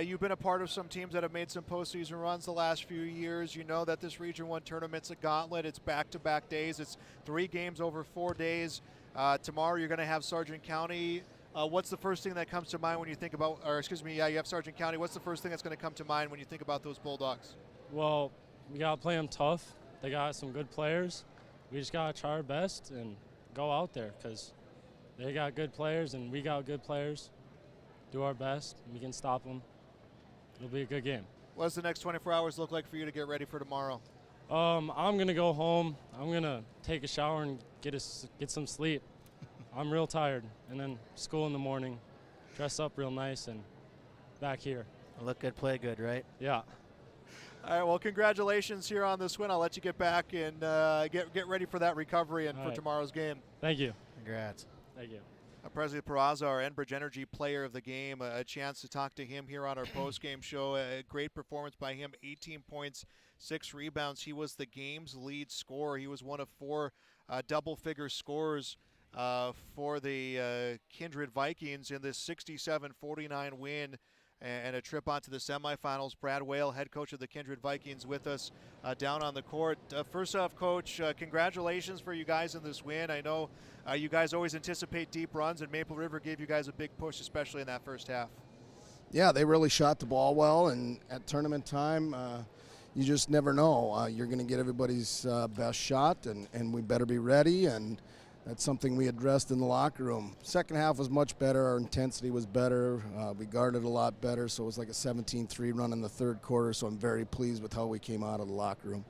You've been a part of some teams that have made some postseason runs the last few years. You know that this Region 1 tournament's a gauntlet. It's back-to-back days. It's 3 games over 4 days. Tomorrow you're going to have Sargent County What's the first thing that comes to mind when you think about, you have Sargent County. What's the first thing that's going to come to mind when you think about those Bulldogs? Well, we got to play them tough. They got some good players. We just got to try our best and go out there because they got good players and we got good players. Do our best. We can stop them. It'll be a good game. What does the next 24 hours look like for you to get ready for tomorrow? I'm going to go home. I'm going to take a shower and get some sleep. I'm real tired. And then school in the morning, dress up real nice, and back here. Look good, play good, right? Yeah. All right, well, congratulations here on this win. I'll let you get back and get ready for that recovery and for tomorrow's game. Thank you. Congrats. Thank you. Presley Peraza, our Enbridge Energy player of the game, a chance to talk to him here on our post-game show. A great performance by him, 18 points, 6 rebounds. He was the game's lead scorer. He was one of 4 double-figure scorers for the Kindred Vikings in this 67-49 win and a trip onto the semifinals. Brad Whale, head coach of the Kindred Vikings, with us down on the court. First off, Coach, congratulations for you guys in this win. I know you guys always anticipate deep runs, and Maple River gave you guys a big push, especially in that first half. Yeah, they really shot the ball well, and at tournament time, you just never know. You're going to get everybody's best shot, and we better be ready, and that's something we addressed in the locker room. Second half was much better. Our intensity was better. We guarded a lot better, so it was like a 17-3 run in the third quarter, so I'm very pleased with how we came out of the locker room.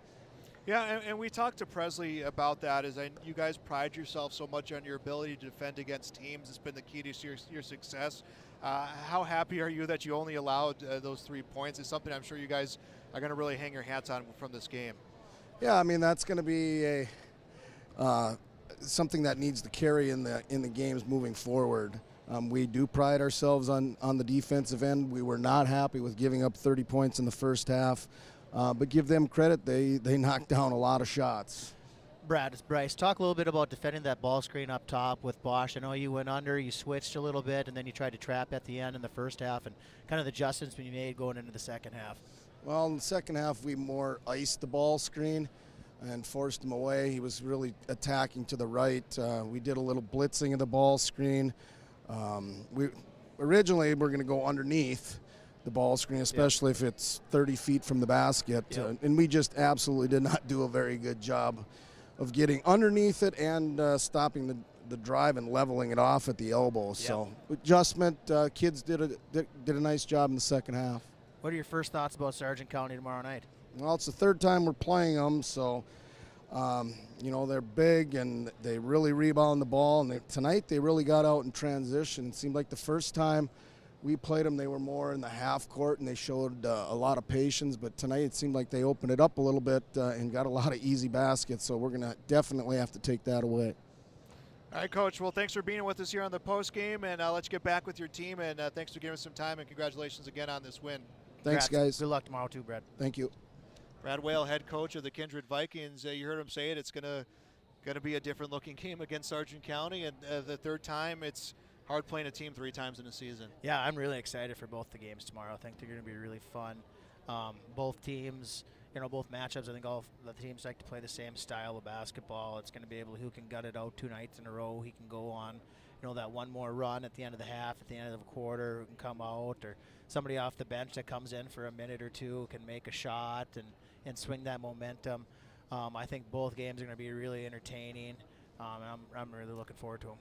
Yeah, and we talked to Presley about that. You guys pride yourself so much on your ability to defend against teams. It's been the key to your success. How happy are you that you only allowed those 3 points? It's something I'm sure you guys are going to really hang your hats on from this game. Yeah, I mean, that's going to be something that needs to carry in the games moving forward. We do pride ourselves on the defensive end. We were not happy with giving up 30 points in the first half, but give them credit. They knocked down a lot of shots. Brad, it's Bryce. Talk a little bit about defending that ball screen up top with Bosch. I know you went under, you switched a little bit, and then you tried to trap at the end in the first half, and kind of the adjustments you made going into the second half. Well, in the second half, we more iced the ball screen and forced him away. He was really attacking to the right. We did a little blitzing of the ball screen. We originally were going to go underneath the ball screen, especially if it's 30 feet from the basket, and we just absolutely did not do a very good job of getting underneath it and stopping the drive and leveling it off at the elbow. So adjustment, kids did a nice job in the second half. What are your first thoughts about Sargent County tomorrow night? Well, it's the third time we're playing them, so they're big and they really rebound the ball. And tonight they really got out in transition. It seemed like the first time we played them, they were more in the half court and they showed a lot of patience. But tonight it seemed like they opened it up a little bit and got a lot of easy baskets. So we're going to definitely have to take that away. All right, Coach. Well, thanks for being with us here on the post game, and I'll let you get back with your team. And thanks for giving us some time, and congratulations again on this win. Thanks, guys. Good luck tomorrow too, Brad. Thank you. Brad Whale, head coach of the Kindred Vikings. You heard him say it. It's gonna be a different looking game against Sargent County, and the third time, it's hard playing a team 3 times in a season. Yeah, I'm really excited for both the games tomorrow. I think they're going to be really fun. Both teams, both matchups. I think all the teams like to play the same style of basketball. It's going to be able who can gut it out 2 nights in a row. He can go on, that one more run at the end of the half, at the end of the quarter, who can come out, or somebody off the bench that comes in for a minute or two can make a shot and swing that momentum. I think both games are going to be really entertaining, and I'm really looking forward to them.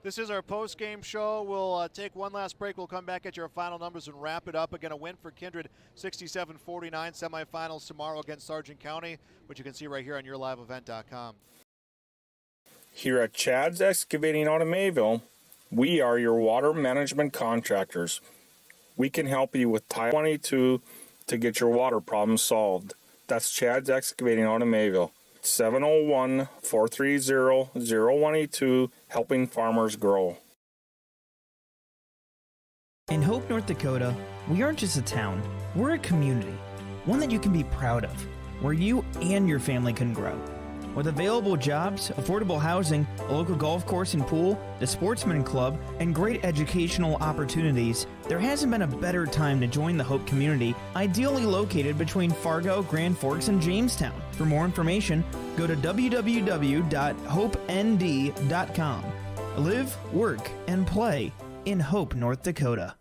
This is our post-game show. We'll take one last break. We'll come back at your final numbers and wrap it up. Again, a win for Kindred, 67-49, semifinals tomorrow against Sargent County, which you can see right here on yourliveevent.com. Here at Chad's Excavating out of Mayville, we are your water management contractors. We can help you with Title 22 to get your water problems solved. That's Chad's Excavating out of Mayville. 701-430-0182, helping farmers grow. In Hope, North Dakota, we aren't just a town, we're a community, one that you can be proud of, where you and your family can grow. With available jobs, affordable housing, a local golf course and pool, the Sportsman Club, and great educational opportunities, there hasn't been a better time to join the Hope community, ideally located between Fargo, Grand Forks, and Jamestown. For more information, go to www.hopend.com. Live, work, and play in Hope, North Dakota.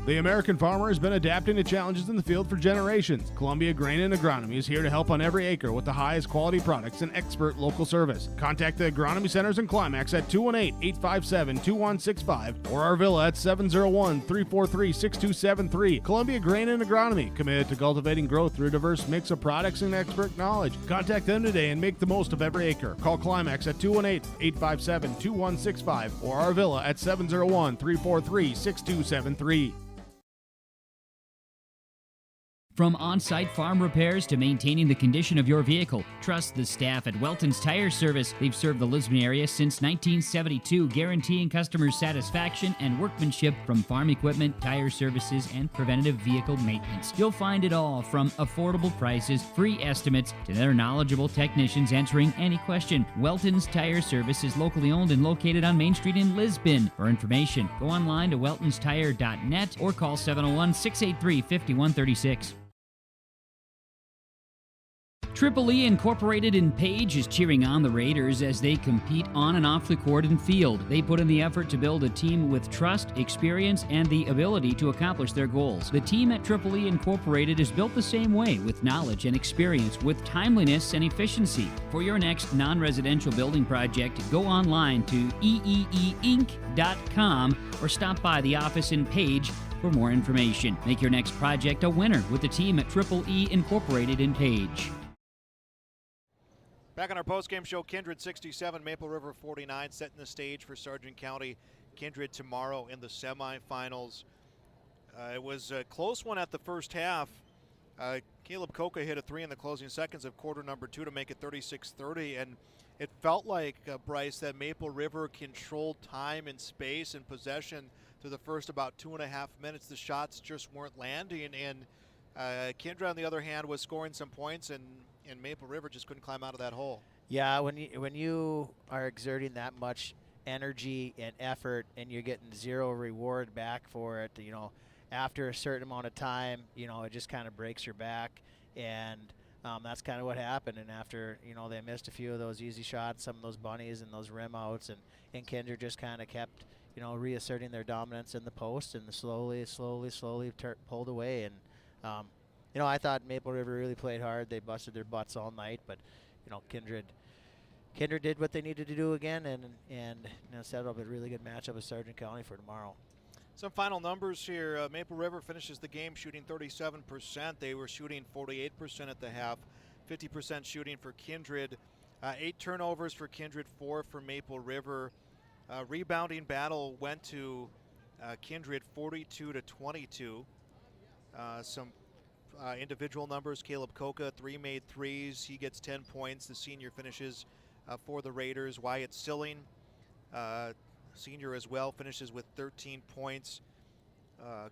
The American farmer has been adapting to challenges in the field for generations. Columbia Grain and Agronomy is here to help on every acre with the highest quality products and expert local service. Contact the agronomy centers in Climax at 218-857-2165 or Arvilla at 701-343-6273. Columbia Grain and Agronomy, committed to cultivating growth through a diverse mix of products and expert knowledge. Contact them today and make the most of every acre. Call Climax at 218-857-2165 or Arvilla at 701-343-6273. From on-site farm repairs to maintaining the condition of your vehicle, trust the staff at Welton's Tire Service. They've served the Lisbon area since 1972, guaranteeing customer satisfaction and workmanship from farm equipment, tire services, and preventative vehicle maintenance. You'll find it all from affordable prices, free estimates, to their knowledgeable technicians answering any question. Welton's Tire Service is locally owned and located on Main Street in Lisbon. For information, go online to weltonstire.net or call 701-683-5136. Triple E Incorporated in Page is cheering on the Raiders as they compete on and off the court and field. They put in the effort to build a team with trust, experience, and the ability to accomplish their goals. The team at Triple E Incorporated is built the same way, with knowledge and experience, with timeliness and efficiency. For your next non-residential building project, go online to eeeinc.com or stop by the office in Page for more information. Make your next project a winner with the team at Triple E Incorporated in Page. Back on our postgame show, Kindred 67, Maple River 49, setting the stage for Sargent County. Kindred tomorrow in the semifinals. It was a close one at the first half. Caleb Coca hit a three in the closing seconds of quarter number 2 to make it 36-30, and it felt like, Bryce, that Maple River controlled time and space and possession through the first about 2.5 minutes. The shots just weren't landing, and Kindred, on the other hand, was scoring some points, and Maple River just couldn't climb out of that hole. Yeah, when you are exerting that much energy and effort and you're getting zero reward back for it, after a certain amount of time, it just kind of breaks your back, and that's kind of what happened. And after, they missed a few of those easy shots, some of those bunnies and those rim outs, and Kindred just kind of kept, reasserting their dominance in the post, and slowly pulled away. And I thought Maple River really played hard. They busted their butts all night, but Kindred did what they needed to do again, and set up a really good matchup with Sargent County for tomorrow. Some final numbers here. Maple River finishes the game shooting 37%. They were shooting 48% at the half, 50% shooting for Kindred. 8 turnovers for Kindred, 4 for Maple River. Rebounding battle went to Kindred 42-22. Some individual numbers: Caleb Coca, 3 made threes. He gets 10 points. The senior finishes for the Raiders. Wyatt Silling, senior as well, finishes with 13 points.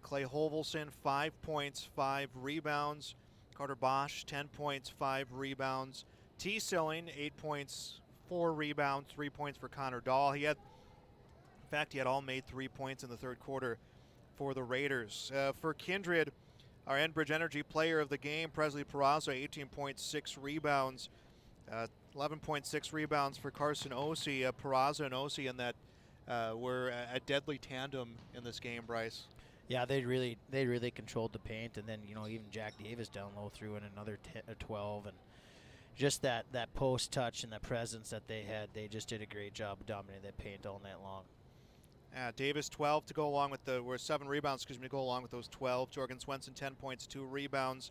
Clay Hovelson, 5 points, 5 rebounds. Carter Bosch, 10 points, 5 rebounds. T. Silling, 8 points, 4 rebounds, 3 points for Connor Dahl. He had all made 3 points in the third quarter for the Raiders. For Kindred, our Enbridge Energy player of the game, Presley Peraza, 18.6 rebounds, 11.6 rebounds for Carson Ossie. Peraza and Ossie in that were a deadly tandem in this game, Bryce. Yeah, they really controlled the paint, and then even Jack Davis down low threw in another 12, and just that post touch and that presence that they had, they just did a great job of dominating that paint all night long. Davis 12 to go along with 7 rebounds, to go along with those 12. Jorgen Swenson 10 points, 2 rebounds.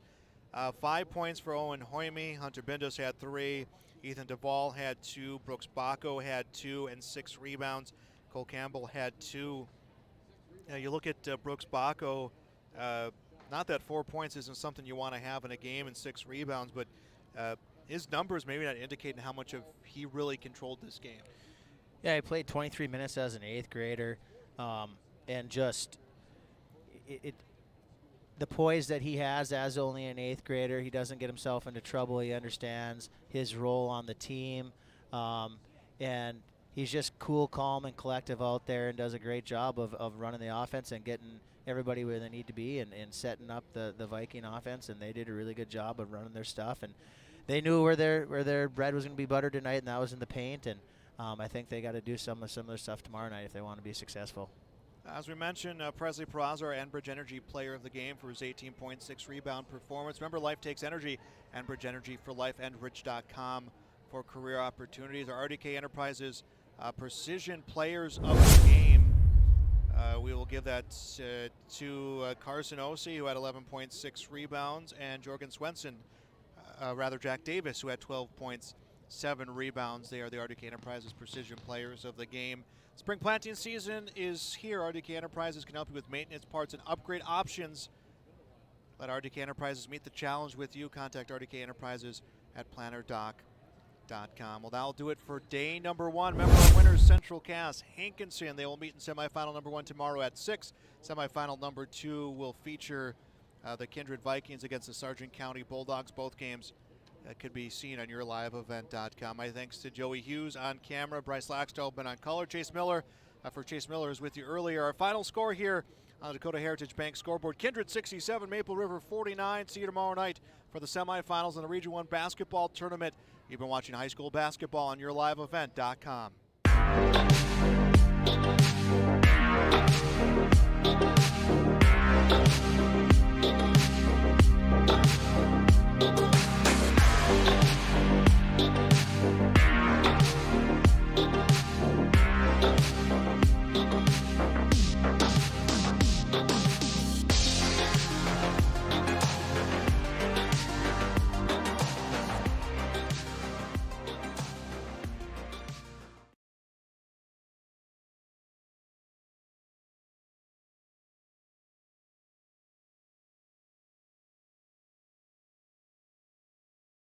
5 points for Owen Hoyme. Hunter Bindos had 3. Ethan Duvall had 2. Brooks Bacco had 2 and 6 rebounds. Cole Campbell had 2. You look at Brooks Bacco, not that 4 points isn't something you want to have in a game, and 6 rebounds, but his numbers maybe not indicating how much of he really controlled this game. Yeah, he played 23 minutes as an 8th grader, and just the poise that he has as only an 8th grader. He doesn't get himself into trouble. He understands his role on the team, and he's just cool, calm, and collective out there, and does a great job of running the offense and getting everybody where they need to be, and setting up the Viking offense. And they did a really good job of running their stuff, and they knew where their bread was going to be buttered tonight, and that was in the paint. And I think they got to do some similar stuff tomorrow night if they want to be successful. As we mentioned, Presley Peraza, our Enbridge Energy Player of the Game for his 18.6 rebound performance. Remember, life takes energy. Enbridge Energy for Life, Enbridge.com for career opportunities. Our RDK Enterprises Precision Players of the Game. We will give that to Carson Ossie, who had 11.6 rebounds, and Jorgen Svensson, Jack Davis, who had 12.7 rebounds. They are the RDK Enterprises Precision Players of the Game. Spring planting season is here. RDK Enterprises can help you with maintenance, parts, and upgrade options. Let RDK Enterprises meet the challenge with you. Contact RDK Enterprises at plannerdoc.com. Well, that'll do it for day number 1. Remember our winners, Central Cass, Hankinson. They will meet in semifinal number 1 tomorrow at 6. Semifinal number 2 will feature the Kindred Vikings against the Sargent County Bulldogs. Both games could be seen on yourliveevent.com. My thanks to Joey Hughes on camera, Bryce Laxdal been on color. Chase Miller, for Chase Miller, is with you earlier. Our final score here on the Dakota Heritage Bank scoreboard: Kindred 67, Maple River 49. See you tomorrow night for the semifinals in the Region 1 basketball tournament. You've been watching high school basketball on yourliveevent.com.